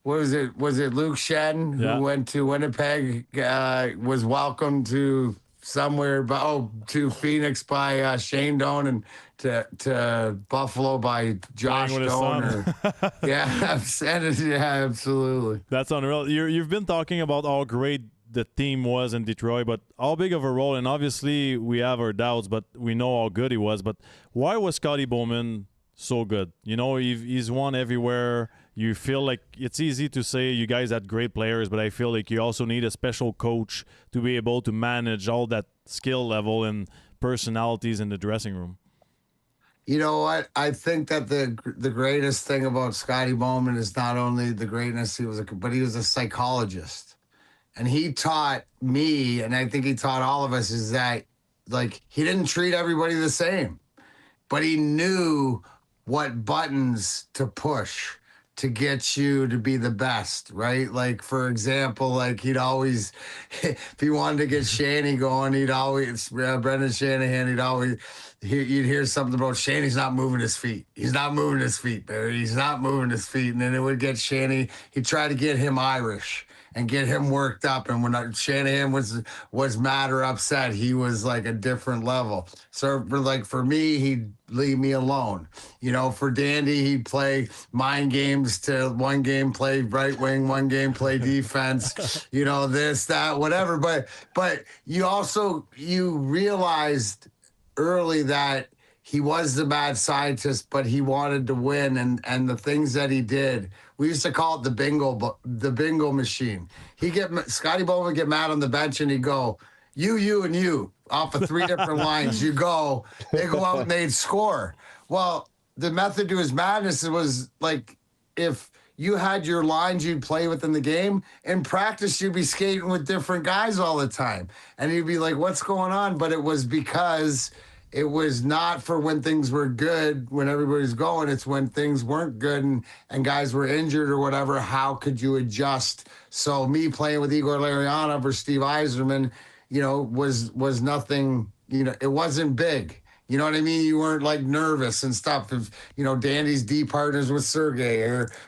what was it? Was it Luke Shen who went to Winnipeg, was welcomed to somewhere, to Phoenix by Shane Doan, and to Buffalo by Josh Doan? Yeah, absolutely. That's unreal. You've been talking about how great the team was in Detroit, but how big of a role, and obviously we have our doubts, but we know how good he was. But why was Scotty Bowman so good? You know, he's won everywhere. You feel like it's easy to say you guys had great players, but I feel like you also need a special coach to be able to manage all that skill level and personalities in the dressing room. You know what? I think that the greatest thing about Scotty Bowman is not only the greatness but he was a psychologist. And he taught me, and I think he taught all of us, is that like he didn't treat everybody the same, but he knew what buttons to push to get you to be the best, right? Like, for example, like he'd always, if he wanted to get Shanny going, he'd always, Brendan Shanahan, you'd hear something about Shanny's not moving his feet. He's not moving his feet, Barry. He's not moving his feet. And then it would get Shanny, he'd try to get him Irish and get him worked up. And when Shanahan was mad or upset, he was like a different level. So for me, he'd leave me alone. You know, for Dandy, he'd play mind games to one game play right wing, one game play defense, you know, this, that, whatever. But you realized early that he was the mad scientist, but he wanted to win, and the things that he did. We used to call it the bingo machine. Scotty Bowman would get mad on the bench, and he'd go, you, and you, off of 3 different lines. They go out and they'd score. Well, the method to his madness was like, if you had your lines you'd play with in the game, in practice you'd be skating with different guys all the time. And you'd be like, what's going on? But it was because it was not for when things were good, when everybody's going. It's when things weren't good and guys were injured or whatever. How could you adjust? So me playing with Igor Larionov or Steve Yzerman, you know, was nothing, you know, it wasn't big. You know what I mean? You weren't like nervous and stuff. If, you know, Dandy's D partners with Sergei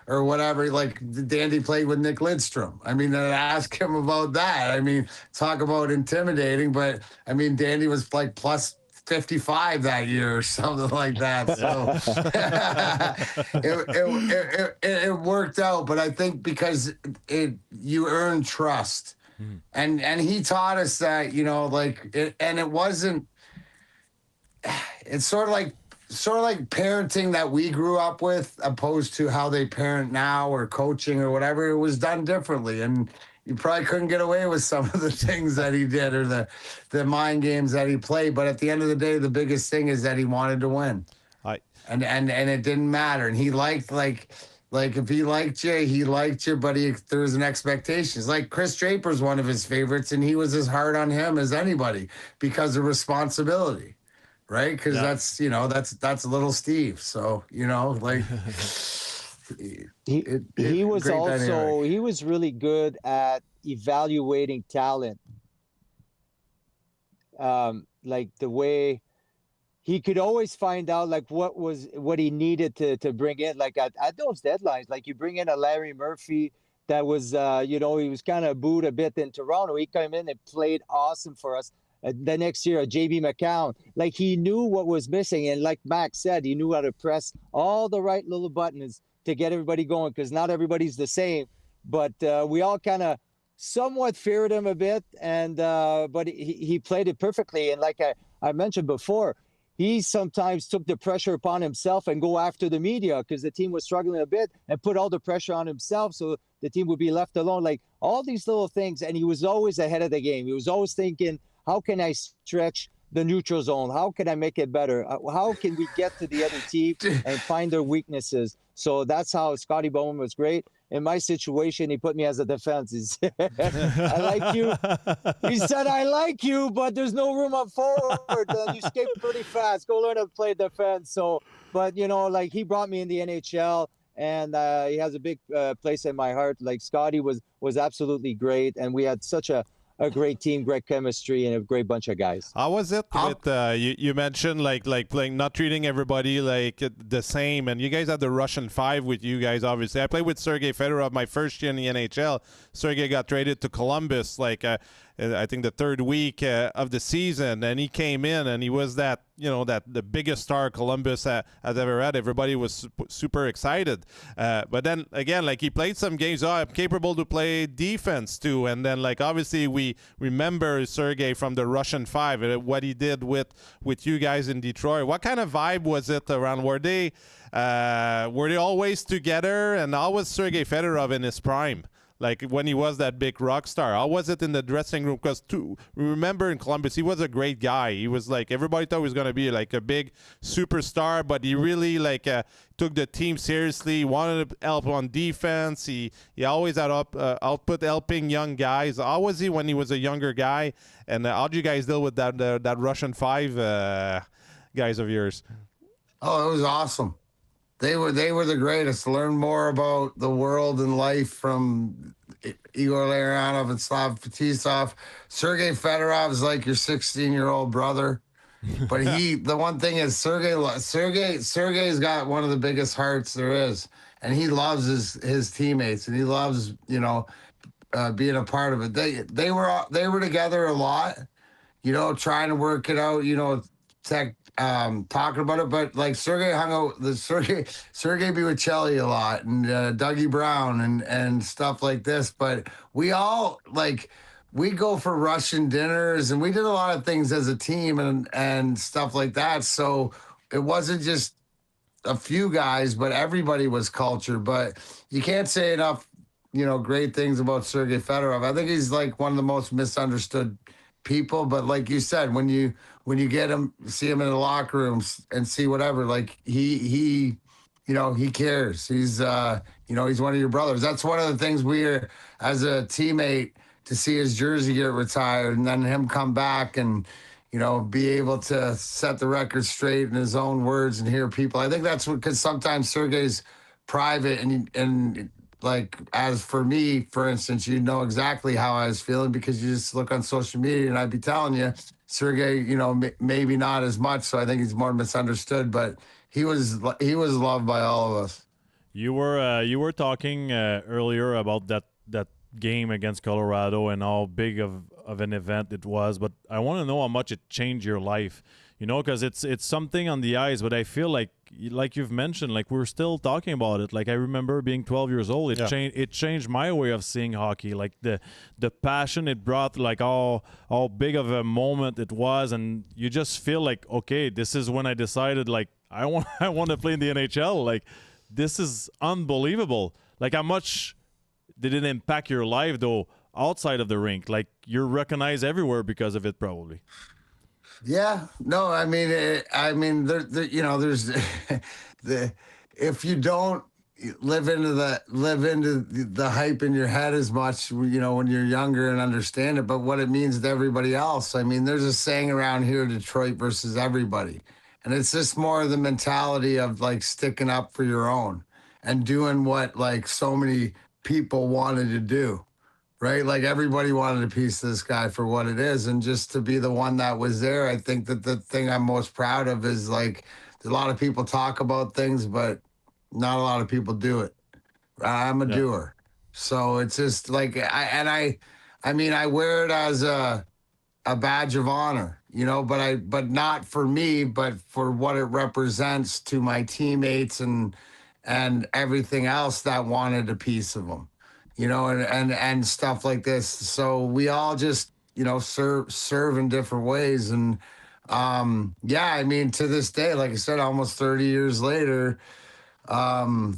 or whatever, like Dandy played with Nick Lidstrom. I mean, I'd ask him about that. I mean, talk about intimidating, but I mean, Dandy was like plus 55 that year or something like that. So it worked out. But I think because you earn trust. And he taught us that, you know, like, it wasn't, it's sort of like parenting that we grew up with, opposed to how they parent now or coaching or whatever. It was done differently. And you probably couldn't get away with some of the things that he did or the mind games that he played. But at the end of the day, the biggest thing is that he wanted to win. And it didn't matter. And he liked, like if he liked you, but there was an expectation. It's like Chris Draper's one of his favorites, and he was as hard on him as anybody because of responsibility, right? Because that's little Steve. So, like he was also dynamic. He was really good at evaluating talent. Like the way he could always find out like what he needed to bring in, like at those deadlines. Like you bring in a Larry Murphy that was he was kind of booed a bit in Toronto. He came in and played awesome for us. The next year, JB McCown, like he knew what was missing, and like Max said, he knew how to press all the right little buttons to get everybody going, because not everybody's the same. But we all kind of somewhat feared him a bit, and but he played it perfectly. And like I mentioned before, he sometimes took the pressure upon himself and go after the media because the team was struggling a bit, and put all the pressure on himself so the team would be left alone. Like all these little things, and he was always ahead of the game. He was always thinking, how can I stretch the neutral zone? How can I make it better? How can we get to the other team and find their weaknesses? So that's how Scotty Bowman was great. In my situation, he put me as a defense. He said, I like you. He said, I like you, but there's no room up forward. You skate pretty fast. Go learn to play defense. So, but, like he brought me in the NHL, and he has a big place in my heart. Like Scotty was absolutely great, and we had such a great team, great chemistry, and a great bunch of guys. How was it with you mentioned like playing, not treating everybody like the same, and you guys had the Russian 5 with you guys. Obviously, I played with Sergei Fedorov my first year in the NHL. Sergei got traded to Columbus I think the third week of the season, and he came in and he was that the biggest star Columbus has ever had. Everybody was super excited, but then again, like he played some games. I'm capable to play defense too, and then like obviously we remember Sergei from the Russian 5, what he did with you guys in Detroit. What kind of vibe was it around? Were they always together? And how was Sergei Fedorov in his prime? Like when he was that big rock star, how was it in the dressing room? Because remember in Columbus, he was a great guy. He was like, everybody thought he was going to be like a big superstar, but he really took the team seriously. He wanted to help on defense. He always had output helping young guys. How was he when he was a younger guy? And how did you guys deal with that Russian 5 guys of yours? Oh, it was awesome. They were the greatest. Learn more about the world and life from Igor Larionov and Slav Fetisov. Sergei Fedorov is like your 16-year-old brother. But the one thing is Sergei's got one of the biggest hearts there is. And he loves his teammates, and he loves, being a part of it. They were together a lot, trying to work it out, talking about it, but like Sergei hung out with Sergei Buichelli a lot, and Dougie Brown and stuff like this. But we all we go for Russian dinners, and we did a lot of things as a team and stuff like that. So it wasn't just a few guys, but everybody was culture. But you can't say enough, great things about Sergei Fedorov. I think he's like one of the most misunderstood people. But like you said, when you get him, see him in the locker rooms and see whatever, like he cares. He's he's one of your brothers. That's one of the things we're, as a teammate, to see his jersey get retired and then him come back and be able to set the record straight in his own words and hear people. I think that's because sometimes Sergei's private and like, as for me, for instance, exactly how I was feeling because you just look on social media, and I'd be telling you, Sergei, maybe not as much. So I think he's more misunderstood, but he was loved by all of us. You were talking earlier about that game against Colorado and how big of an event it was, but I want to know how much it changed your life. Because it's something on the ice, but I feel like you've mentioned, like we're still talking about it. Like I remember being 12 years old, it changed my way of seeing hockey. Like the passion it brought, like how big of a moment it was, and you just feel like, okay, this is when I decided, like I want to play in the NHL. Like this is unbelievable. Like how much did it impact your life though? outside of the rink. Like, you're recognized everywhere because of it, probably. Yeah, no, I mean, there's if you don't live into the hype in your head as much, when you're younger and understand it, but what it means to everybody else. I mean, there's a saying around here, Detroit versus everybody. And it's just more of the mentality of like sticking up for your own and doing what like so many people wanted to do, right? Like everybody wanted a piece of this guy for what it is. And just to be the one that was there, I think that the thing I'm most proud of is like a lot of people talk about things, but not a lot of people do it. I'm a doer. So it's just like, I wear it as a badge of honor, but not for me, but for what it represents to my teammates and everything else that wanted a piece of them, and stuff like this. So we all just, serve in different ways. And to this day, like I said, almost 30 years later, the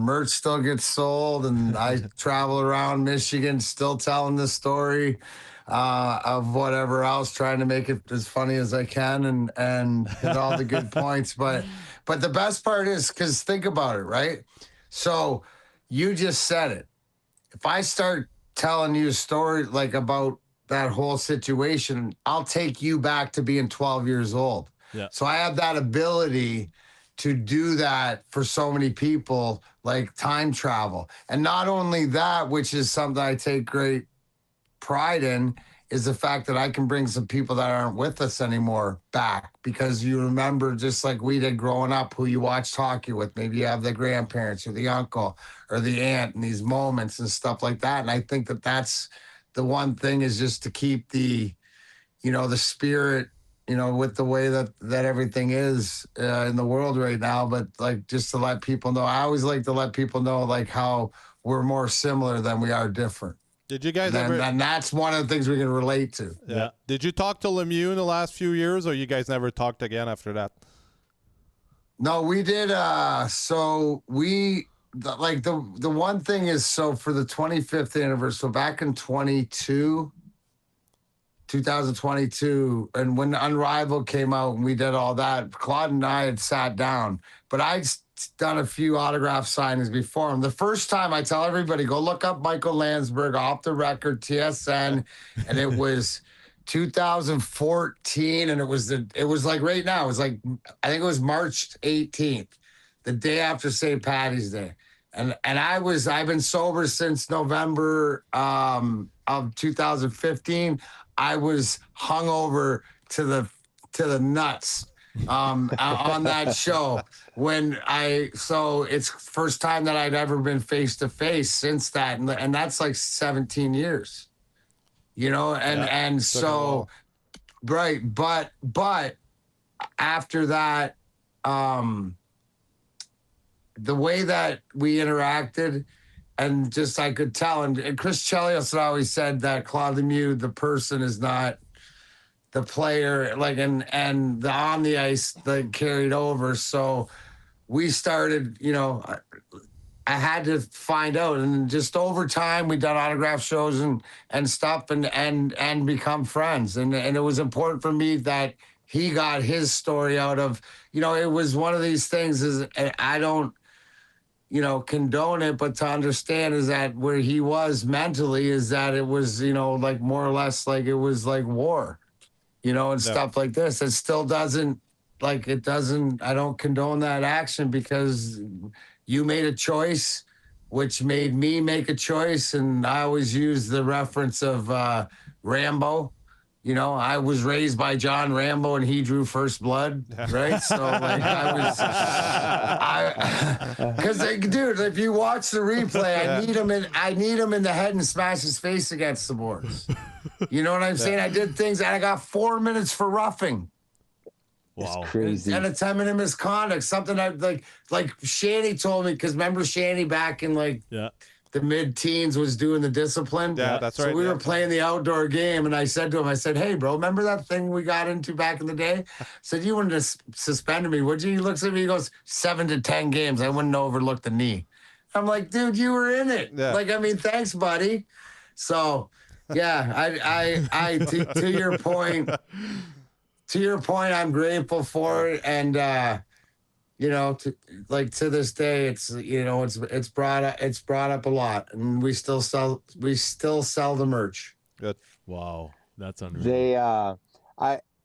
merch still gets sold, and I travel around Michigan still telling the story of whatever else, trying to make it as funny as I can and hit all the good points. But the best part is, because think about it, right? So you just said it. If I start telling you a story like about that whole situation, I'll take you back to being 12 years old. Yeah. So I have that ability to do that for so many people, like time travel. And not only that, which is something I take great pride in, is the fact that I can bring some people that aren't with us anymore back, because you remember, just like we did growing up, who you watched hockey with. Maybe you have the grandparents or the uncle or the aunt and these moments and stuff like that. And I think that that's the one thing, is just to keep the spirit, with the way that everything is in the world right now. But like, just to let people know, I always like to let people know like how we're more similar than we are different. Did you guys and that's one of the things we can relate to. Yeah. Did you talk to Lemieux in the last few years, or you guys never talked again after that? No, we did. The one thing is, so for the 25th anniversary, so back in 2022, and when Unrivaled came out and we did all that, Claude and I had sat down, but I'd done a few autograph signings before him. The first time, I tell everybody, go look up Michael Landsberg, Off the Record, TSN, and it was 2014, and it was like right now, it was like, I think it was March 18th, the day after St. Paddy's Day. And I've been sober since November of 2015. I was hungover to the nuts on that show so it's first time that I'd ever been face to face since that, and that's like 17 years, and so right, but after that, the way that we interacted, and just I could tell, and Chris Chelios had always said that Claude Lemieux, the person, is not the player, like, and the on the ice that carried over. So we started, I had to find out, and just over time we done autograph shows and stuff and become friends. And it was important for me that he got his story out of, it was one of these things, is I don't, condone it, but to understand is that where he was mentally is that it was, like more or less like it was like war, and stuff like this. It still doesn't, I don't condone that action, because you made a choice, which made me make a choice. And I always use the reference of Rambo. I was raised by John Rambo, and he drew first blood, right? So, like, because, dude, if you watch the replay, I need him in the head and smash his face against the boards. You know what I'm saying? I did things, and I got 4 minutes for roughing. Wow. It's crazy. And a 10-minute misconduct, something I like Shanny told me, because remember Shanny back in the mid-teens was doing the discipline. Yeah, that's right. So we were playing the outdoor game, and I said to him, hey, bro, remember that thing we got into back in the day? I said, you wouldn't have suspended me, would you? He looks at me, he goes, 7 to 10 games. I wouldn't overlook the knee. I'm like, dude, you were in it. Yeah. Like, I mean, thanks, buddy. So, yeah, to your point, I'm grateful for it. And, you know, to this day, it's, you know, it's brought up a lot, and we still sell the merch. Good. Wow, that's unreal. They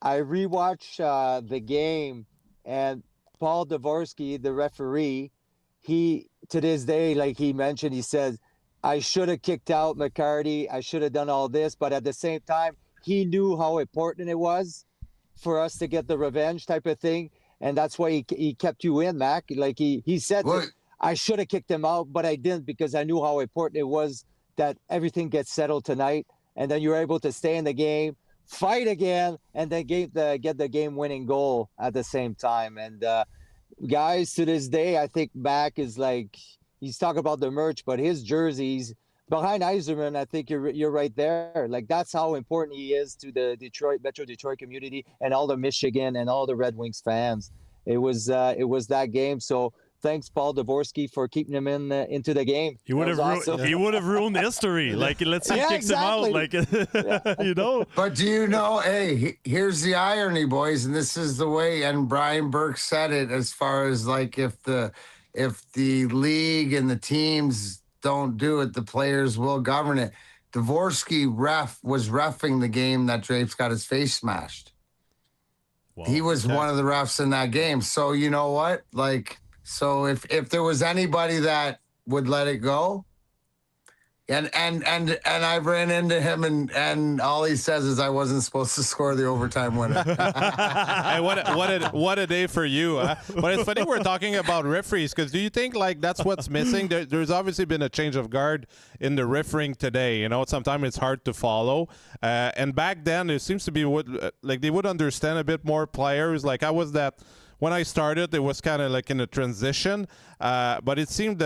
I rewatched the game, and Paul Dvorsky, the referee, he to this day, like he mentioned, he says, I should have kicked out McCarty, I should have done all this, but at the same time, he knew how important it was for us to get the revenge type of thing, and that's why he kept you in, Mac. Like he said, I should have kicked him out, but I didn't, because I knew how important it was that everything gets settled tonight, and then you're able to stay in the game, fight again, and then get the game-winning goal at the same time. And guys, to this day, I think Mac is like, he's talking about the merch, but his jerseys behind Yzerman, I think you're right there. Like, that's how important he is to the Metro Detroit community and all the Michigan and all the Red Wings fans. It was that game. So thanks, Paul Dvorsky, for keeping him into the game. He would have ruined history. Like, let's say he kicks him out. Like, you know. But do you know? Hey, here's the irony, boys, and this is the way. And Brian Burke said it, as far as like, if the league and the teams don't do it, the players will govern it. Dvorsky was reffing the game that Drapes got his face smashed. Wow. He was one of the refs in that game. So you know what? Like, so if there was anybody that would let it go, and I ran into him, and all he says is, I wasn't supposed to score the overtime winner. Hey, what a day for you, huh? But it's funny we're talking about referees, because do you think like that's what's missing? There's obviously been a change of guard in the refereeing today. You know, sometimes it's hard to follow. And back then, there seems to be they would understand a bit more players. Like, I was that. When I started, it was kind of like in a transition, but it seemed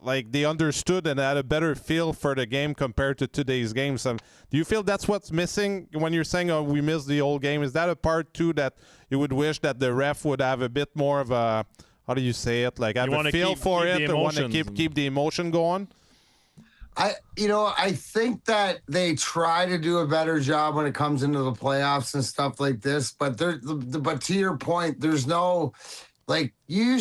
like they understood and had a better feel for the game compared to today's game. So, do you feel that's what's missing when you're saying, oh, we missed the old game? Is that a part, too, that you would wish that the ref would have a bit more of a, how do you say it, like have a feel for it, or want to keep the emotion going? I think that they try to do a better job when it comes into the playoffs and stuff like this. But to your point, there's no, like, you'd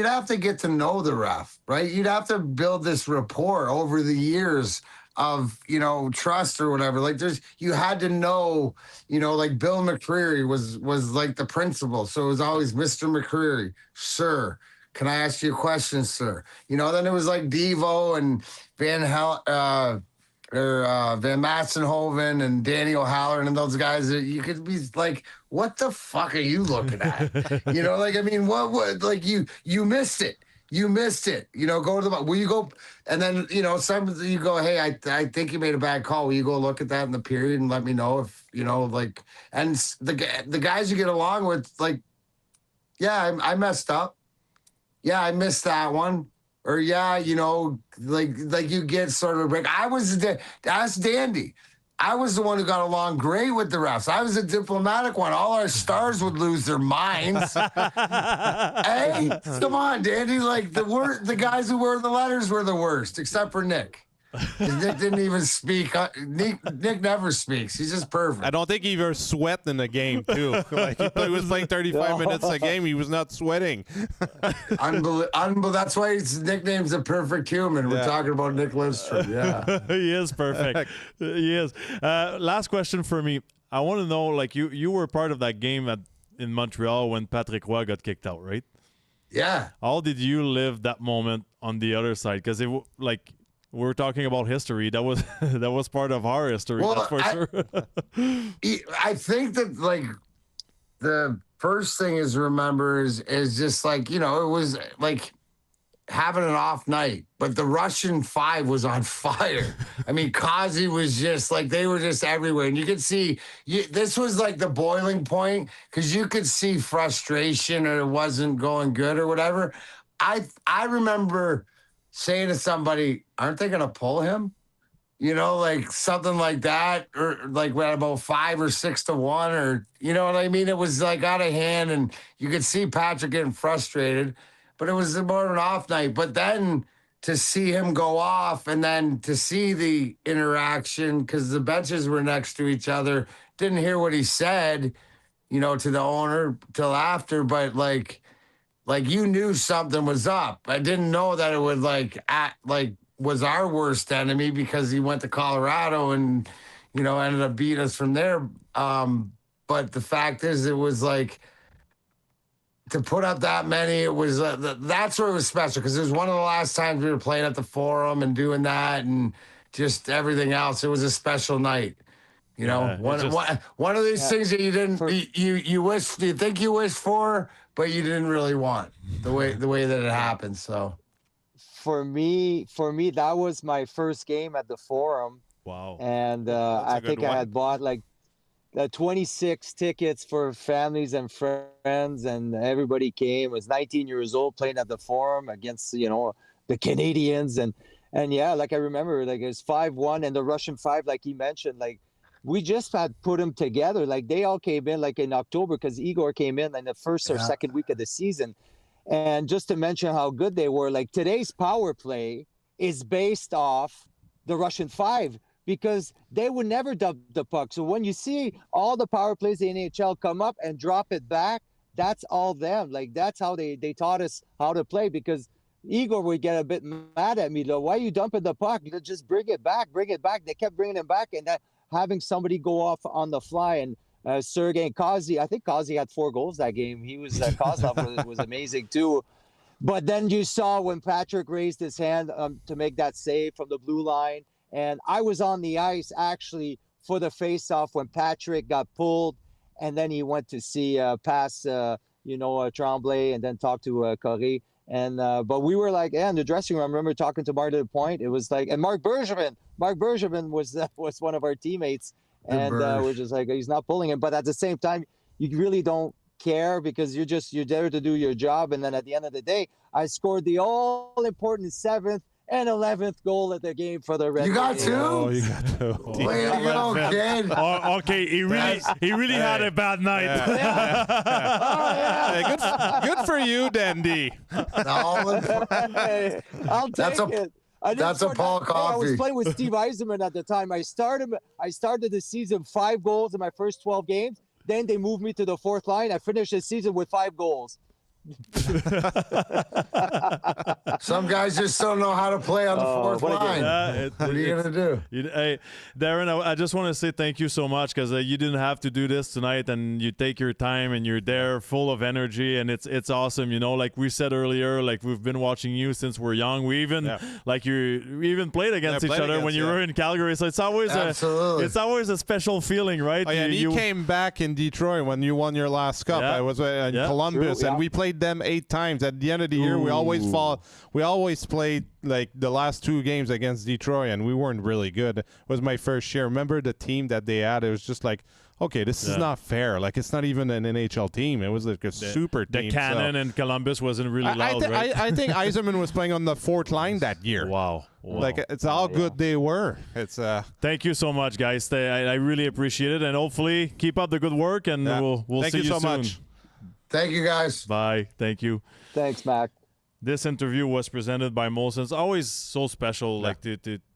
have to get to know the ref, right? You'd have to build this rapport over the years of, you know, trust or whatever. Like, you had to know, you know, like Bill McCreary was like the principal. So it was always Mr. McCreary, sir. Can I ask you a question, sir? You know, then it was like Devo and Van Massenhoven and Danny O'Halloran and those guys that you could be like, what the fuck are you looking at? You know, like, I mean, what like you missed it. You missed it. You know, go to the, will you go? And then, you know, you go, hey, I think you made a bad call. Will you go look at that in the period and let me know if, you know, like, and the guys you get along with, like, yeah, I messed up. Yeah, I missed that one. Or, yeah, you know, like you get sort of a break. Ask Dandy. I was the one who got along great with the refs. I was a diplomatic one. All our stars would lose their minds. Hey, come on, Dandy. Like, the guys who wore the letters were the worst, except for Nick. Nick didn't even speak. Nick never speaks. He's just perfect. I don't think he ever sweat in the game, too. Like, he was playing 35 minutes a game. He was not sweating. Unbelievable. That's why his nickname's a perfect human. We're talking about Nick Lidstrom. Yeah. He is perfect. He is. Last question for me. I want to know, like, you were part of that game in Montreal when Patrick Roy got kicked out, right? Yeah. How did you live that moment on the other side? Because we're talking about history. That was part of our history. Well, that's for sure. I think that, like, the first thing is remember is just like, you know, it was like having an off night, but the Russian five was on fire. I mean, Kazi was just like, they were just everywhere. And you could see, this was like the boiling point, because you could see frustration or it wasn't going good or whatever. I remember saying to somebody, aren't they going to pull him? You know, like something like that, or like we're at about 5 or 6 to 1, or, you know what I mean? It was like out of hand, and you could see Patrick getting frustrated, but it was more of an off night. But then to see him go off and then to see the interaction because the benches were next to each other. Didn't hear what he said, to the owner till after, but like you knew something was up. I didn't know that it would was our worst enemy because he went to Colorado and ended up beating us from there. But the fact is, it was like to put up that many. It was that's where it was special because it was one of the last times we were playing at the Forum and doing that and just everything else. It was a special night. One of these things that you didn't you think you wished for, but you didn't really want the way that it happened. So for me, that was my first game at the Forum. Wow. And I think I had bought like 26 tickets for families and friends, and everybody came. I was 19 years old playing at the Forum against, the Canadiens. And yeah, like I remember, like it was 5-1 and the Russian 5, like he mentioned, like we just had put them together. Like they all came in like in October because Igor came in the first or second week of the season. And just to mention how good they were, like today's power play is based off the Russian 5 because they would never dump the puck. So when you see all the power plays in the NHL come up and drop it back, that's all them. Like that's how they taught us how to play because Igor would get a bit mad at me though. Why are you dumping the puck? Just bring it back. They kept bringing it back and having somebody go off on the fly. And Sergei Kazi, I think Kazi had 4 goals that game. He was Kozlov was amazing too. But then you saw when Patrick raised his hand to make that save from the blue line, and I was on the ice actually for the face-off when Patrick got pulled, and then he went to see Tremblay and then talk to Corey. And but we were like, in the dressing room. I remember talking to Martin Point. It was like, and Mark Bergevin was one of our teammates, and we're just like, he's not pulling him. But at the same time, you really don't care because you're there to do your job. And then at the end of the day, I scored the all-important 7th and 11th goal of the game for the Red. You got 2? Oh, you got 2. Way to go, kid. Okay, he really had a bad night. Hey, good for you, Dandy. I'll take it. That's a Paul Coffey. I was playing with Steve Yzerman at the time. I started the season 5 goals in my first 12 games. Then they moved me to the 4th line. I finished the season with 5 goals. Some guys just don't know how to play on the 4th line. What are you going to do? Hey, Darren, I just want to say thank you so much because you didn't have to do this tonight, and you take your time and you're there full of energy, and it's awesome. Like we said earlier, like we've been watching you since we're young. We even we even played against each other when you were in Calgary. So it's always a special feeling, right? Oh, yeah, and you came back in Detroit when you won your last cup. I was in Columbus, and we played them 8 times. At the end of the year, we always played like the last 2 games against Detroit, and we weren't really good. It was my first year. Remember the team that they had? It was just like, okay, this is not fair. Like, it's not even an NHL team. It was like a super team. The Cannon and Columbus wasn't really loud, right? I think Yzerman was playing on the 4th line that year. Wow. Like, it's how good they were. It's Thank you so much, guys. I really appreciate it, and hopefully keep up the good work, and we'll see you soon. Thank you so much. Thank you, guys. Bye. Thank you. Thanks, Mac. This interview was presented by Molson. It's always so special. Like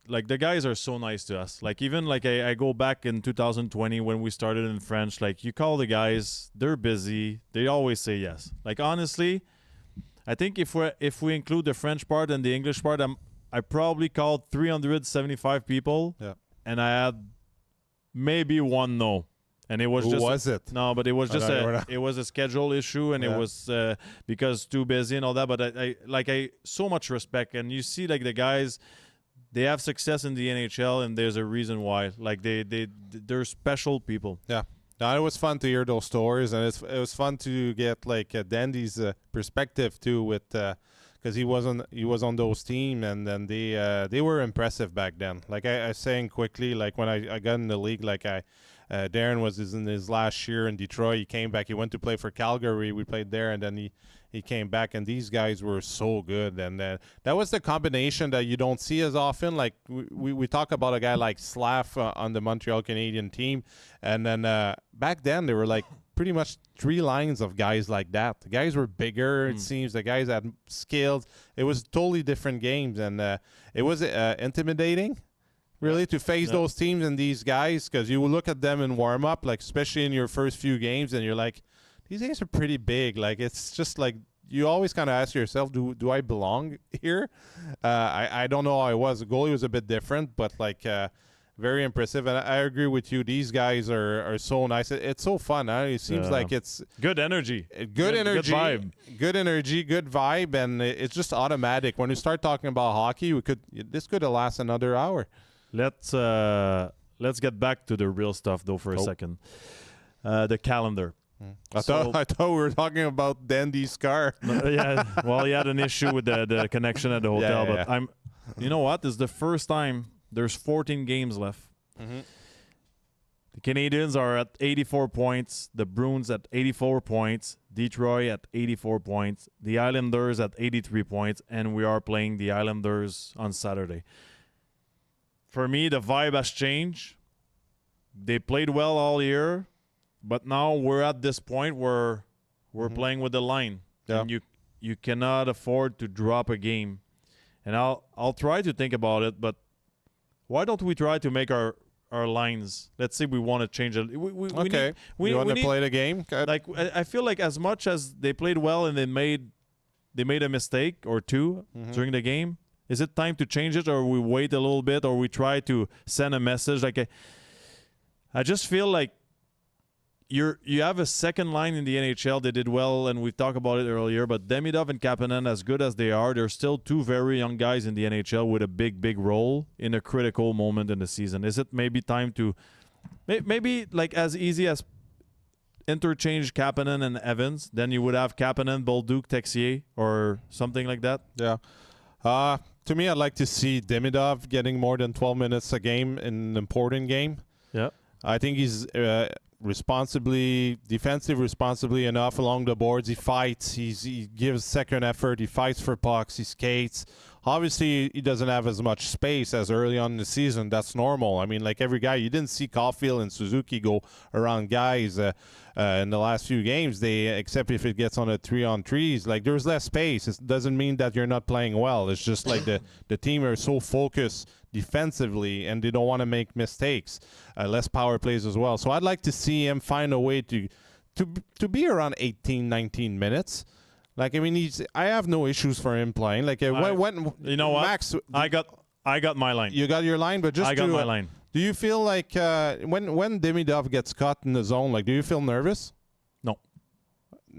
like the guys are so nice to us. Like even like I go back in 2020 when we started in French. Like you call the guys, they're busy. They always say yes. Like honestly, I think if we include the French part and the English part, I probably called 375 people. Yeah. And I had maybe 1 no. And it was Who was it? No, but it was just it was a schedule issue, and it was because too busy and all that. But I so much respect, and you see like the guys, they have success in the NHL, and there's a reason why. Like they're special people. Yeah. No, it was fun to hear those stories, and it was fun to get like Dandy's perspective too, with because he was on those team, and then they were impressive back then. Like I was saying quickly, like when I got in the league, like Darren was in his last year in Detroit. He came back. He went to play for Calgary. We played there, and then he came back, and these guys were so good. And that was the combination that you don't see as often. Like we talk about a guy like Slav on the Montreal Canadiens team, and then back then they were like pretty much 3 lines of guys like that. The guys were bigger, it seems. The guys had skills. It was totally different games, and it was intimidating, really, to face those teams and these guys, because you will look at them in warm-up, like especially in your first few games, and you're like, these guys are pretty big. Like, it's just like you always kind of ask yourself, do I belong here? I don't know how I was. The goalie was a bit different, but like very impressive. And I agree with you. These guys are so nice. It's so fun. Huh? It seems like it's good energy. Good energy. Good vibe. Good energy, good vibe, and it's just automatic. When we start talking about hockey, this could have lasted another hour. Let's get back to the real stuff though for a second. The calendar. I thought we were talking about Dandy's car. Yeah, well, he had an issue with the connection at the hotel, but you know what? This is the first time there's 14 games left. The Canadiens are at 84 points, the Bruins at 84 points, Detroit at 84 points, the Islanders at 83 points, and we are playing the Islanders on Saturday. For me, the vibe has changed. They played well all year. But now we're at this point where we're playing with the line, and you cannot afford to drop a game. And I'll try to think about it, but why don't we try to make our lines? Let's say we want to change it. We want to play the game? Like I feel like as much as they played well and they made a mistake or two during the game, is it time to change it, or we wait a little bit, or we try to send a message? Like I just feel like. You have a second line in the NHL. They did well, and we've talked about it earlier, but Demidov and Kapanen, as good as they are, they're still 2 very young guys in the NHL with a big role in a critical moment in the season. Is it maybe time to maybe like as easy as interchange Kapanen and Evans? Then you would have Kapanen, Bolduc, Texier, or something like that? Yeah. To me, I'd like to see Demidov getting more than 12 minutes a game in an important game. Yeah. I think he's... defensive responsibly enough along the boards. He fights. He gives second effort. He fights for pucks. He skates. Obviously, he doesn't have as much space as early on in the season. That's normal. I mean, like every guy, you didn't see Caulfield and Suzuki go around guys in the last few games. Except if it gets on a 3-on-3s, like there's less space. It doesn't mean that you're not playing well. It's just like the team are so focused defensively, and they don't want to make mistakes. Less power plays as well. So I'd like to see him find a way to be around 18, 19 minutes. Like, I mean, I have no issues for him playing. Like, when you know what, Max, I got my line. You got your line, but I got my line. Do you feel like when Demidov gets caught in the zone, like, do you feel nervous? No.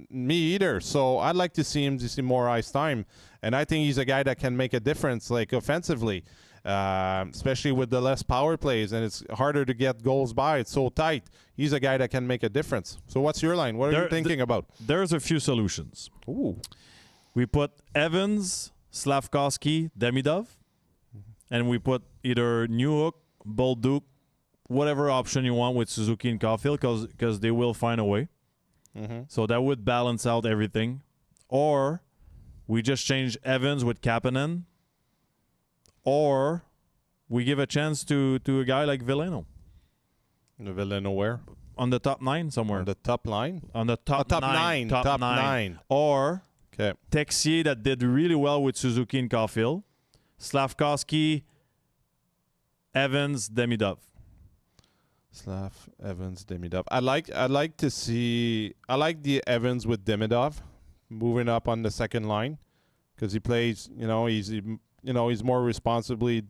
Me either. So I'd like to see him to see more ice time, and I think he's a guy that can make a difference, like offensively, especially with the less power plays, and it's harder to get goals by. It's so tight. He's a guy that can make a difference. So what's your line? What are you thinking about? There's a few solutions. Ooh. We put Evans, Slavkovsky, Demidov, and we put either Newhook, Bolduc, whatever option you want with Suzuki and Caulfield, because they will find a way. So that would balance out everything. Or we just change Evans with Kapanen, or we give a chance to a guy like Villano. Villano where? On the top 9 somewhere. On the top line? On the top 9. Top nine. Or Okay. Texier, that did really well with Suzuki and Caulfield. Slavkovsky, Evans, Demidov. Slav, Evans, Demidov. I like to see. I like the Evans with Demidov moving up on the second line, because he plays. He's more responsibly.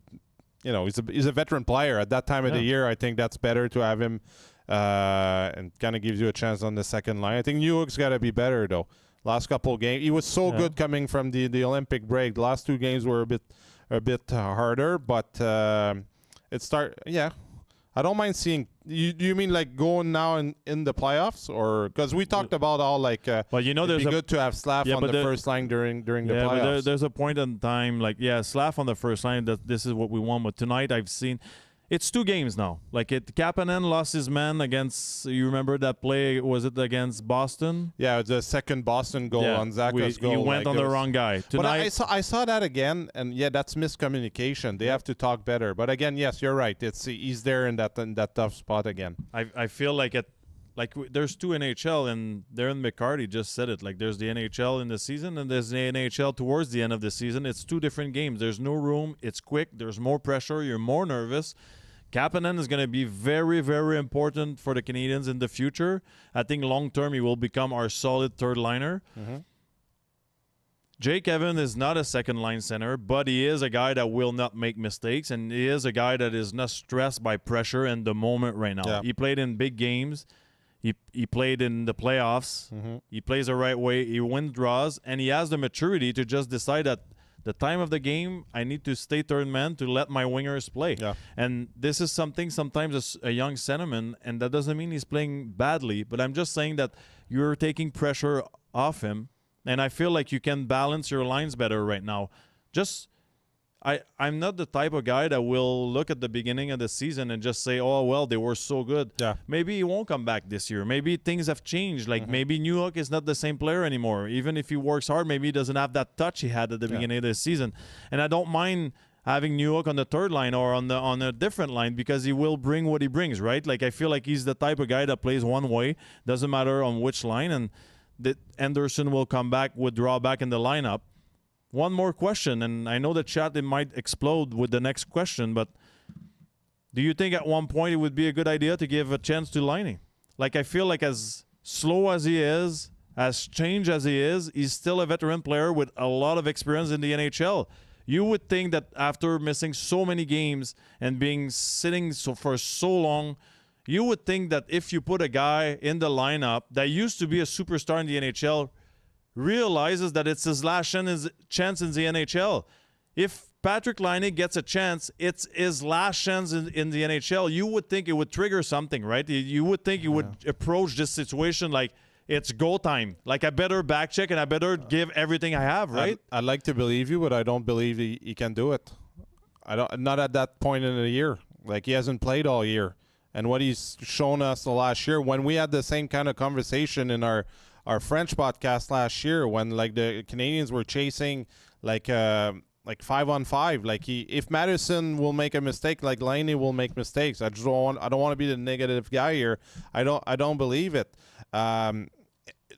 He's a veteran player at that time of the year. I think that's better to have him, and kind of gives you a chance on the second line. I think Newhook's got to be better though. Last couple games, he was so good coming from the Olympic break. The last 2 games were a bit harder, but I don't mind seeing. You mean like going now in the playoffs, or because we talked about all like. Well, there's good to have Slav on the first line during the playoffs. But there's a point in time like Slav on the first line. That this is what we want. But tonight I've seen, it's 2 games now. Like Kapanen lost his man against. You remember that play? Was it against Boston? Yeah, the second Boston goal on Zaka's goal. He went on the wrong guy. Tonight, But I saw that again, and that's miscommunication. They have to talk better. But again, yes, you're right. He's there in that tough spot again. I feel like there's 2 NHL, and Darren McCarty just said it. Like there's the NHL in the season, and there's the NHL towards the end of the season. It's 2 different games. There's no room. It's quick. There's more pressure. You're more nervous. Kapanen is going to be very, very important for the Canadiens in the future. I think long-term he will become our solid third liner. Mm-hmm. Jake Evans is not a second-line center, but he is a guy that will not make mistakes, and he is a guy that is not stressed by pressure in the moment right now. Yeah. He played in big games. He played in the playoffs. Mm-hmm. He plays the right way. He wins draws, and he has the maturity to just decide that the time of the game, I need to stay third man to let my wingers play. Yeah. And this is something sometimes a young centerman, and that doesn't mean he's playing badly, but I'm just saying that you're taking pressure off him, and I feel like you can balance your lines better right now. I'm not the type of guy that will look at the beginning of the season and just say, oh, well, they were so good. Yeah. Maybe he won't come back this year. Maybe things have changed. Like maybe Newhook is not the same player anymore. Even if he works hard, maybe he doesn't have that touch he had at the beginning of the season. And I don't mind having Newhook on the third line or on a different line because he will bring what he brings, right? Like I feel like he's the type of guy that plays one way. Doesn't matter on which line. And that Anderson will come back, withdraw back in the lineup. One more question, and I know the chat it might explode with the next question, but do you think at one point it would be a good idea to give a chance to Laine? Like I feel like as slow as he is, as changed as he is, he's still a veteran player with a lot of experience in the NHL. You would think that after missing so many games and being sitting for so long, you would think that if you put a guy in the lineup that used to be a superstar in the NHL, realizes that it's his last chance in the NHL. If Patrick Laine gets a chance, it's his last chance in the NHL. You would think it would trigger something, right? You would think you would approach this situation like it's go time. Like I better back check and I better give everything I have, right? I'd like to believe you, but I don't believe he can do it. Not at that point in the year. Like he hasn't played all year. And what he's shown us the last year, when we had the same kind of conversation in our French podcast last year, when like the Canadiens were chasing like 5-on-5, like if Madison will make a mistake, like Laine will make mistakes. I don't want to be the negative guy here. I don't believe it.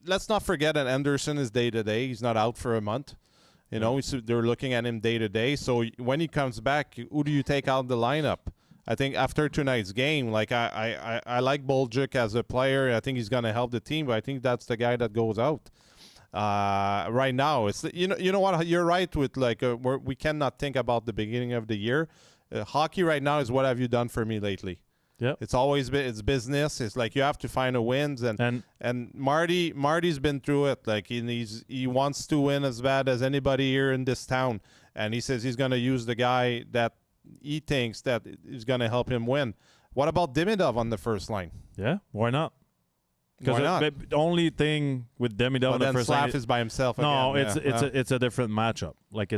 Let's not forget that Anderson is day to day. He's not out for a month. You know, they're looking at him day to day. So when he comes back, who do you take out of the lineup? I think after tonight's game, like I like Bolduc as a player. I think he's going to help the team, but I think that's the guy that goes out right now. It's you know what, you're right with like we cannot think about the beginning of the year. Hockey right now is what have you done for me lately? Yeah, it's always been it's business. It's like you have to find a wins and Marty's been through it. Like he wants to win as bad as anybody here in this town, and he says he's going to use the guy that he thinks that is going to help him win. What about Demidov on the first line? Yeah, why not? Why not? The only thing with Demidov on the first line is by himself. No, again. it's a different matchup. Like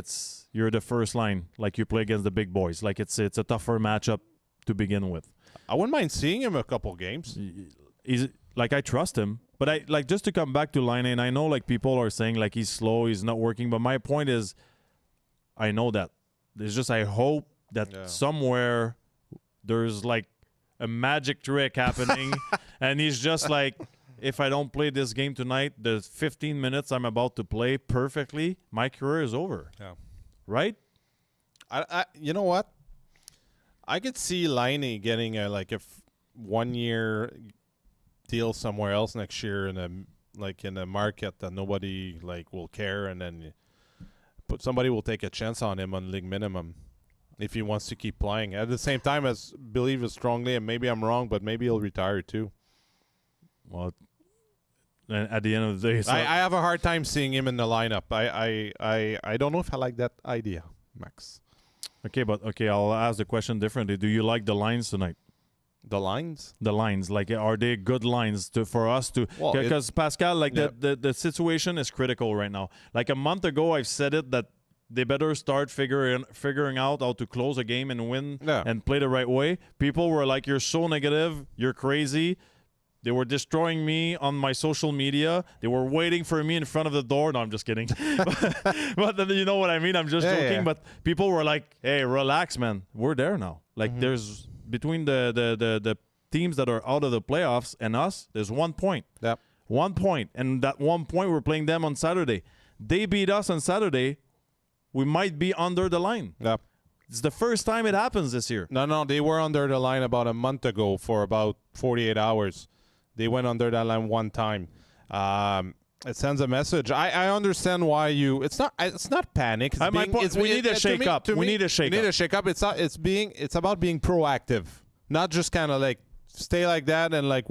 you're the first line. Like you play against the big boys. Like it's a tougher matchup to begin with. I wouldn't mind seeing him a couple games. He's like I trust him, but I like just to come back to Laine. And I know like people are saying like he's slow, he's not working. But my point is, I know that. It's just I hope that somewhere there's like a magic trick happening and he's just like, if I don't play this game tonight, the 15 minutes I'm about to play perfectly, my career is over. Yeah. Right? I you know what? I could see Laine getting a 1 year deal somewhere else next year in a market that nobody will care, and then somebody will take a chance on him on league minimum if he wants to keep playing. At the same time, as believe it strongly, and maybe I'm wrong, but maybe he'll retire too. Well, at the end of the day, so I have a hard time seeing him in the lineup. I don't know if I like that idea, Max. Okay, I'll ask the question differently. Do you like the lines tonight? The lines? The lines, like, are they good lines for us to? Because Pascal, the situation is critical right now. Like a month ago, I've said it that they better start figuring out how to close a game and win and play the right way. People were like, "You're so negative. You're crazy." They were destroying me on my social media. They were waiting for me in front of the door. No, I'm just kidding. but you know what I mean? I'm just joking. Yeah. But people were like, hey, relax, man. We're there now. Like, there's between the teams that are out of the playoffs and us, there's 1 point. Yep. 1 point. And that 1 point, we're playing them on Saturday. They beat us on Saturday. We might be under the line. Yep. It's the first time it happens this year. No, they were under the line about a month ago for about 48 hours. They went under that line one time. It sends a message. I understand why you. It's not panic. We need a shake up. We need a shake up. It's about being proactive, not just kind of like stay like that and like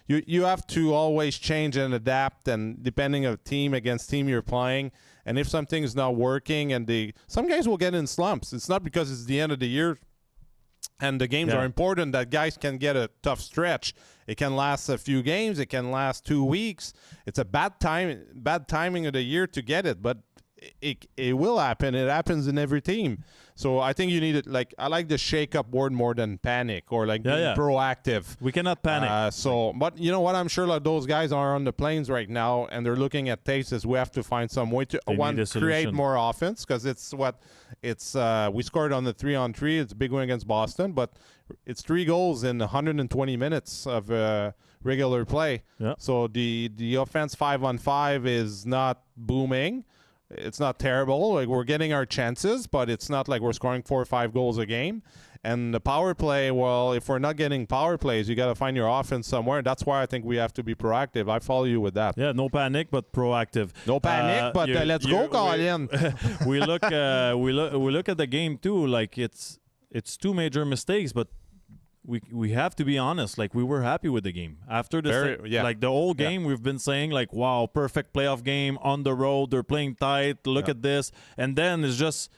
you have to always change and adapt, and depending on team against team you're playing. And if something is not working, and some guys will get in slumps. It's not because it's the end of the year and the games are important that guys can get a tough stretch. It can last a few games. It can last 2 weeks. It's a bad timing of the year to get it, but it will happen. It happens in every team. So I think you need it. Like, I like the shake-up word more than panic or like being proactive. We cannot panic. But you know what? I'm sure like those guys are on the planes right now and they're looking at tastes. We have to find some way to create more offense, because we scored on the 3-on-3. It's a big win against Boston, but it's 3 goals in 120 minutes of regular play. Yeah. So the offense 5-on-5 is not booming. It's not terrible. Like, we're getting our chances, but it's not like we're scoring 4 or 5 goals a game. And the power play, well, if we're not getting power plays, you got to find your offense somewhere. That's why I think we have to be proactive. I follow you with that. Yeah, no panic, but proactive. No panic, but let's go, Colin. We look at the game too. Like, it's 2 major mistakes, but we have to be honest. Like, we were happy with the game after like the whole game. We've been saying like, wow, perfect playoff game on the road. They're playing tight. Look at this, and then it's just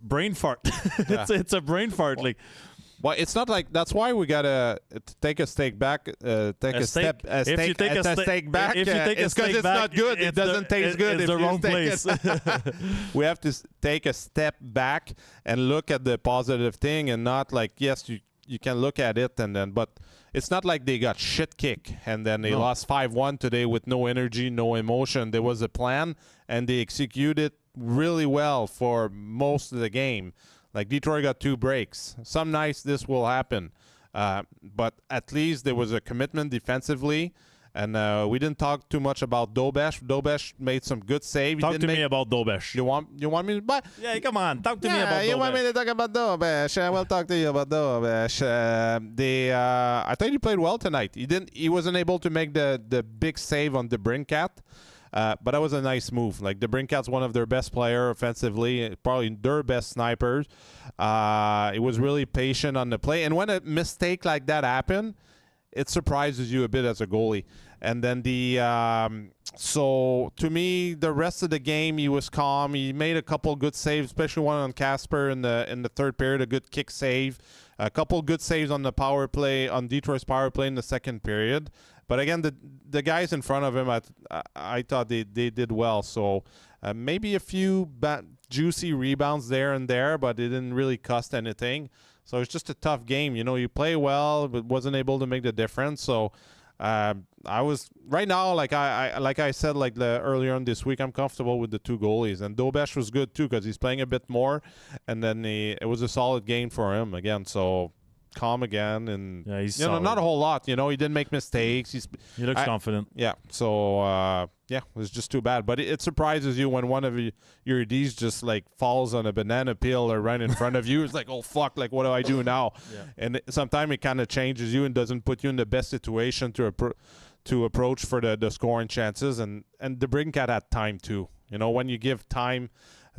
brain fart. It's a brain fart. Like, well, it's not like that's why we gotta take a step back. It's because it's not good. It doesn't taste good. It's the wrong place. We have to take a step back and look at the positive thing, and not like, yes, you can look at it and then, but it's not like they got shit kicked and then they lost 5-1 today with no energy, no emotion. There was a plan and they executed really well for most of the game. Like, Detroit got 2 breaks. Some nights this will happen. But at least there was a commitment defensively. And we didn't talk too much about Dobesh. Dobesh made some good saves. Talk to me about Dobesh. You want me to? But yeah, come on. Talk to me about Dobesh. You want me to talk about Dobesh? I will talk to you about Dobesh. I thought he played well tonight. He wasn't able to make the big save on the Brinkat. But that was a nice move. Like, the Brinkat's one of their best players offensively, probably their best snipers. It was really patient on the play. And when a mistake like that happened, it surprises you a bit as a goalie. And then so to me, the rest of the game, he was calm. He made a couple good saves, especially one on Casper in the third period, a good kick save. A couple good saves on the power play, on Detroit's power play in the second period. But again, the guys in front of him, I thought they did well. So maybe a few juicy rebounds there and there, but it didn't really cost anything. So it's just a tough game. You know, you play well, but wasn't able to make the difference. So I was right now, like I said, like earlier on this week, I'm comfortable with the 2 goalies, and Dobesh was good too because he's playing a bit more, and then it was a solid game for him again. So calm again, and he's not a whole lot. You know, he didn't make mistakes. He looks confident. Yeah. So it was just too bad. But it surprises you when one of your Ds just like falls on a banana peel or right in front of you. It's like, oh fuck, like what do I do now? And sometimes it kind of changes you and doesn't put you in the best situation to approach for the scoring chances. And the Brinkat had time too. You know, when you give time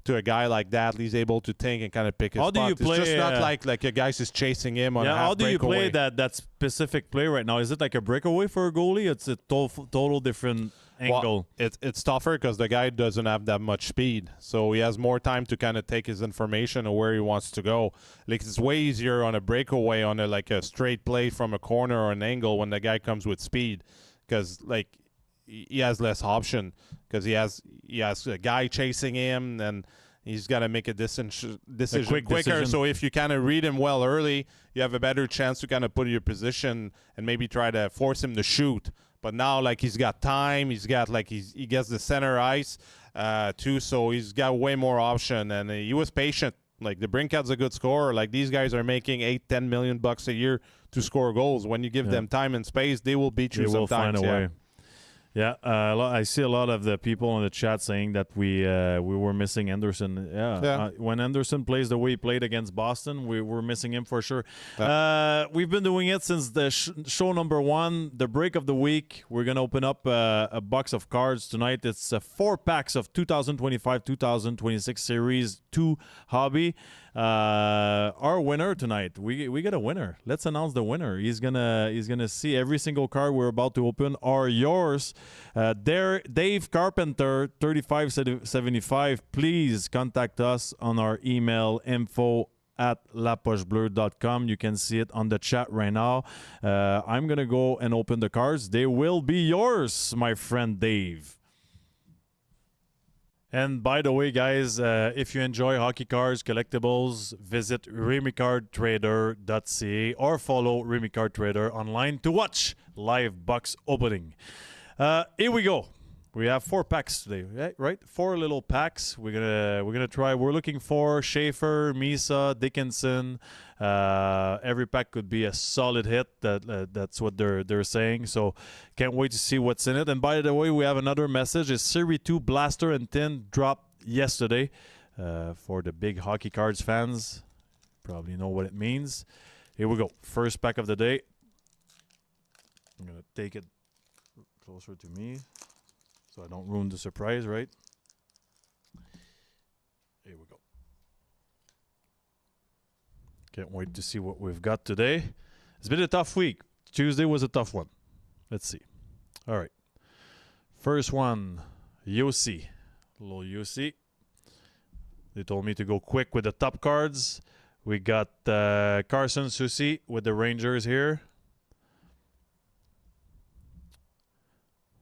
to a guy like that, he's able to think and kind of pick his spot. Do you play? It's just not like a guy's just chasing him on a half how do you breakaway. play that specific play right now? Is it like a breakaway for a goalie? It's a total different angle. Well, it's tougher because the guy doesn't have that much speed, so he has more time to kind of take his information and where he wants to go. Like, it's way easier on a breakaway on a straight play from a corner or an angle when the guy comes with speed, because like he has less option. because he has a guy chasing him, and he's got to make a decision quick quicker. decision. So if you kind of read him well early, you have a better chance to kind of put your position and maybe try to force him to shoot. But now, like, he's got time. He's got, like, he gets the center ice too, so he's got way more option. And he was patient. Like, the Brinkhead's a good scorer. Like, these guys are making $8-10 million a year to score goals. When you give them time and space, they will beat you They will sometimes. find a way. Yeah, I see a lot of the people in the chat saying that we were missing Anderson. When Anderson plays the way he played against Boston, we were missing him for sure. We've been doing it since the show number 1, the break of the week. We're going to open up a box of cards tonight. It's 4 packs of 2025-2026 Series 2 Hobby. Our winner tonight, we got a winner. Let's announce the winner. He's gonna see every single card we're about to open are yours. Dave Carpenter 3575. Please contact us on our email info@lapochebleu.com. You can see it on the chat right now. I'm gonna go and open the cards. They will be yours, my friend Dave. And by the way, guys, if you enjoy hockey cards, collectibles, visit remicardtrader.ca or follow Remicard Trader online to watch live box opening. Here we go. We have 4 packs today, right? 4 little packs. We're gonna try. We're looking for Schaefer, Misa, Dickinson. Every pack could be a solid hit. That's what they're saying. So can't wait to see what's in it. And by the way, we have another message. It's Series 2 Blaster and Tin dropped yesterday for the big hockey cards fans. Probably know what it means. Here we go. First pack of the day. I'm gonna take it closer to me, so I don't ruin the surprise, right? Here we go. Can't wait to see what we've got today. It's been a tough week. Tuesday was a tough one. Let's see. All right. First one, Yossi. Little Yossi. They told me to go quick with the top cards. We got Carson Soucy with the Rangers here.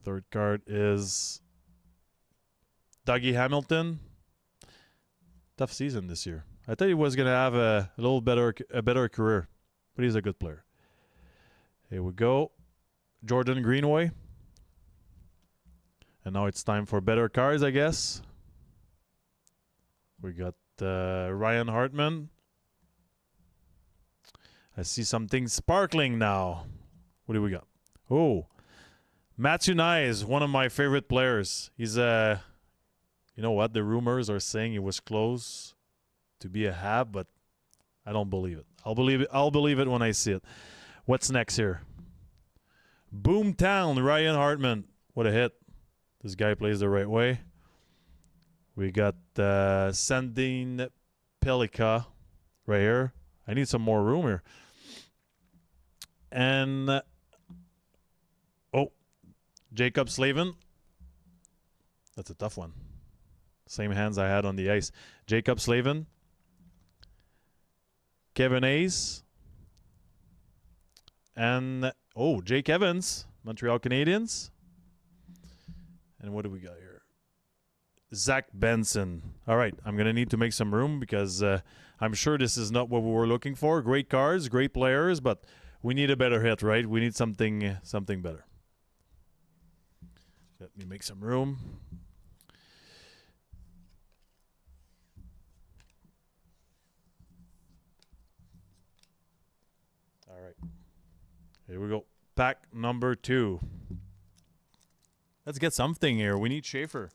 Third card is Dougie Hamilton. Tough season this year. I thought he was going to have a better career, but he's a good player. Here we go. Jordan Greenway. And now it's time for better cards, I guess. We got Ryan Hartman. I see something sparkling now. What do we got? Oh, Mathieu is one of my favorite players. He's you know what? The rumors are saying he was close to be a Hab, but I don't believe it. I'll believe it when I see it. What's next here? Boomtown, Ryan Hartman. What a hit. This guy plays the right way. We got Sandin Pelika right here. I need some more room here. And Jacob Slavin. That's a tough one. Same hands I had on the ice. Jacob Slavin. Kevin Hayes. And, Jake Evans. Montreal Canadiens. And what do we got here? Zach Benson. All right, I'm going to need to make some room because I'm sure this is not what we were looking for. Great cards, great players, but we need a better hit, right? We need something better. Let me make some room. All right. Here we go. Pack number 2. Let's get something here. We need Schaefer.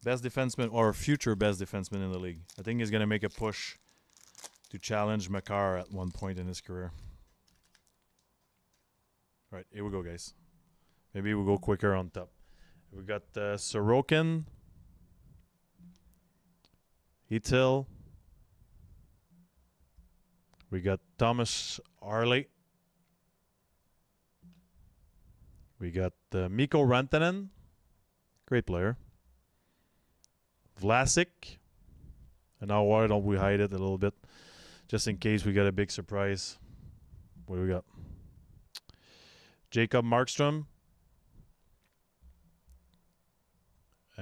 Best defenseman or future best defenseman in the league. I think he's going to make a push to challenge Makar at one point in his career. All right, here we go, guys. Maybe we'll go quicker on top. We got Sorokin, Hitil. We got Thomas Harley. We got Mikko Rantanen. Great player. Vlasic. And now why don't we hide it a little bit? Just in case we got a big surprise. What do we got? Jacob Markstrom.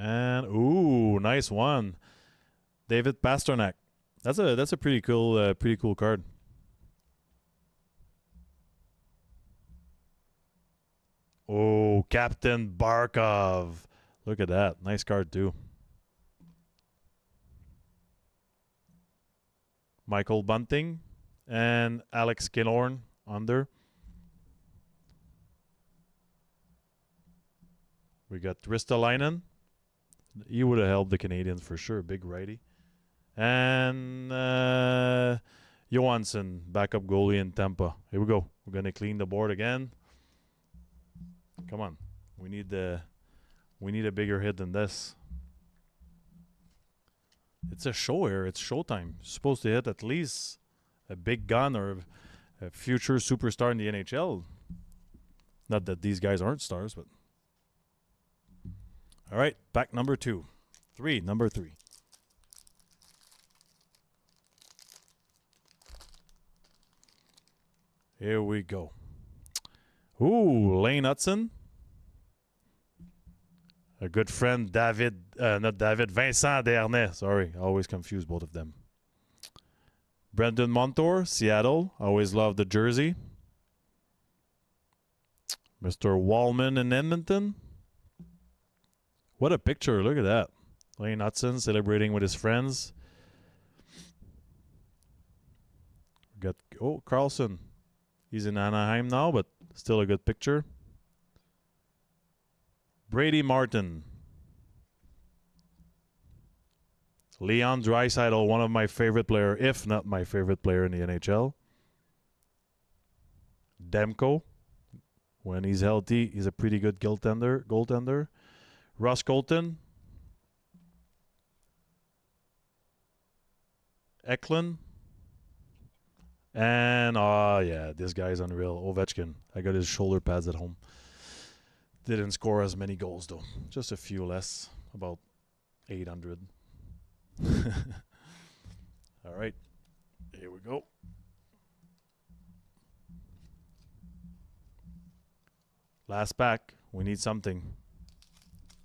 And ooh, nice one. David Pasternak. That's a pretty cool card. Oh, Captain Barkov. Look at that. Nice card too. Michael Bunting and Alex Killorn under. We got Ristolainen. He would have helped the Canadiens for sure. Big righty. And Johansson, backup goalie in Tampa. Here we go. We're going to clean the board again. Come on. We need a bigger hit than this. It's a show here. It's showtime. You're supposed to hit at least a big gun or a future superstar in the NHL. Not that these guys aren't stars, but... All right, pack number 2. Number 3. Here we go. Ooh, Lane Hudson. A good friend, Vincent Dernay. Sorry, I always confuse both of them. Brendan Montour, Seattle. Always loved the jersey. Mr. Wallman in Edmonton. What a picture. Look at that. Lane Hudson celebrating with his friends. We got, Carlson. He's in Anaheim now, but still a good picture. Brady Martin. Leon Draisaitl, one of my favorite player, if not my favorite player in the NHL. Demko. When he's healthy, he's a pretty good goaltender. Ross Colton. Eklund. And, yeah, this guy's unreal. Ovechkin. I got his shoulder pads at home. Didn't score as many goals, though. Just a few less. About 800. All right. Here we go. Last pack. We need something.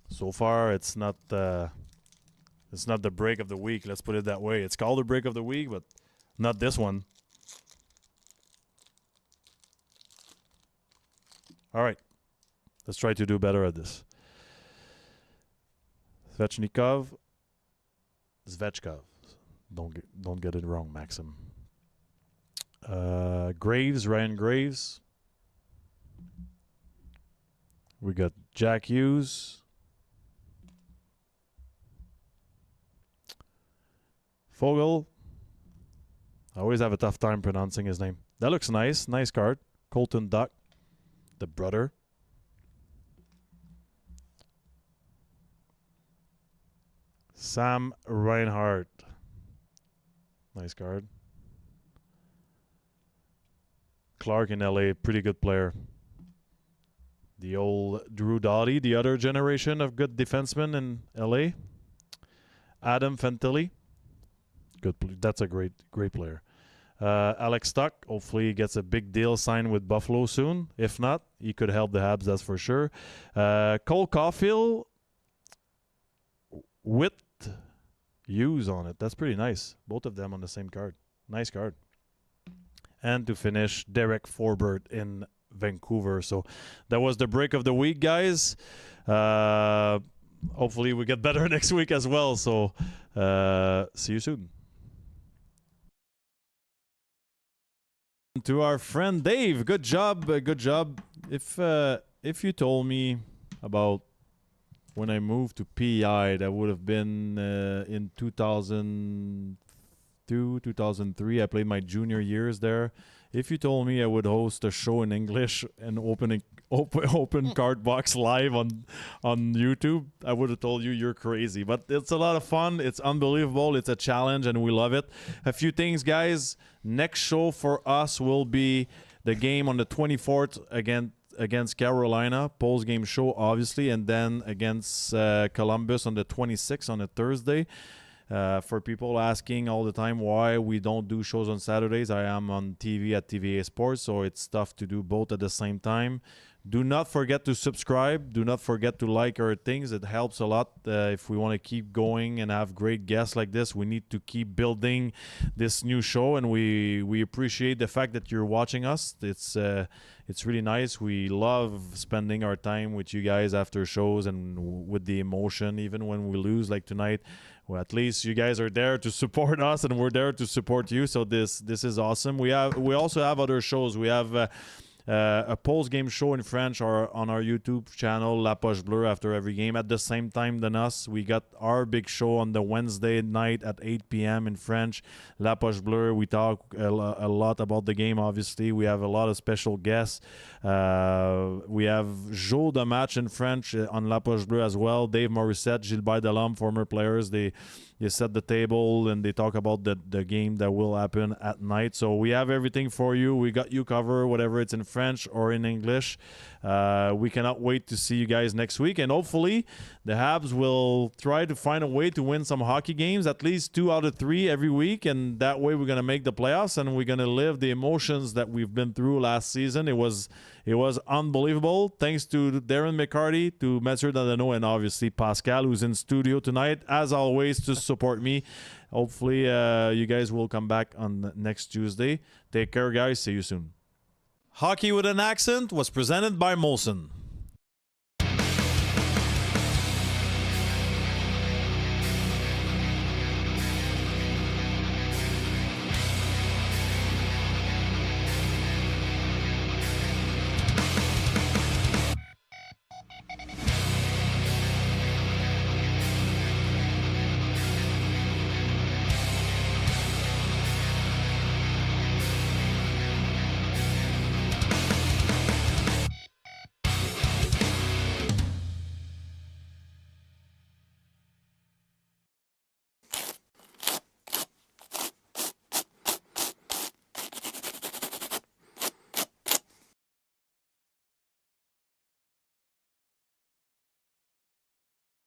So far, it's not the break of the week. Let's put it that way. It's called the break of the week, but not this one. All right. Let's try to do better at this. Svechnikov. Don't get it wrong, Maxim. Graves, Ryan Graves. We got Jack Hughes. Fogel. I always have a tough time pronouncing his name. That looks nice. Nice card. Colton Duck, the brother. Sam Reinhart. Nice card. Clark in LA, pretty good player. The old Drew Doughty, the other generation of good defensemen in LA. Adam Fantilli. Good. That's a great player. Alex Tuck, hopefully he gets a big deal signed with Buffalo soon. If not, he could help the Habs, that's for sure. Cole Caulfield with Hughes on it. That's pretty nice. Both of them on the same card. Nice card. And to finish, Derek Forbert in Vancouver. So that was the break of the week, guys. Hopefully we get better next week as well. So see you soon. To our friend Dave, good job, good job. If you told me about when I moved to PEI, that would have been in 2002, 2003. I played my junior years there. If you told me I would host a show in English and open card box live on YouTube, I would have told you you're crazy. But it's a lot of fun. It's unbelievable. It's a challenge, and we love it. A few things, guys. Next show for us will be the game on the 24th against Carolina. Post-game show, obviously, and then against Columbus on the 26th on a Thursday. For people asking all the time why we don't do shows on Saturdays, I am on TV at TVA Sports, so it's tough to do both at the same time. Do not forget to subscribe. Do not forget to like our things. It helps a lot. If we want to keep going and have great guests like this, we need to keep building this new show, and we appreciate the fact that you're watching us. It's really nice. We love spending our time with you guys after shows and with the emotion, even when we lose like tonight. Well, at least you guys are there to support us, and we're there to support you. So this is awesome. We also have other shows. We have a post-game show in French on our YouTube channel, La Poche Bleue, after every game. At the same time than us, we got our big show on the Wednesday night at 8 p.m. in French, La Poche Bleue. We talk a lot about the game, obviously. We have a lot of special guests. We have Jour de Match in French on La Poche Bleue as well. Dave Morissette, Gilbert Delhomme, former players. They set the table and they talk about the game that will happen at night. So we have everything for you. We got you covered, whether it's in French or in English. We cannot wait to see you guys next week. And hopefully the Habs will try to find a way to win some hockey games, at least 2 out of 3 every week. And that way we're going to make the playoffs and we're going to live the emotions that we've been through last season. It was unbelievable. Thanks to Darren McCarty, to Mathieu Dandenault, and obviously Pascal, who's in studio tonight, as always, to support me. Hopefully you guys will come back on next Tuesday. Take care, guys. See you soon. Hockey with an Accent was presented by Molson.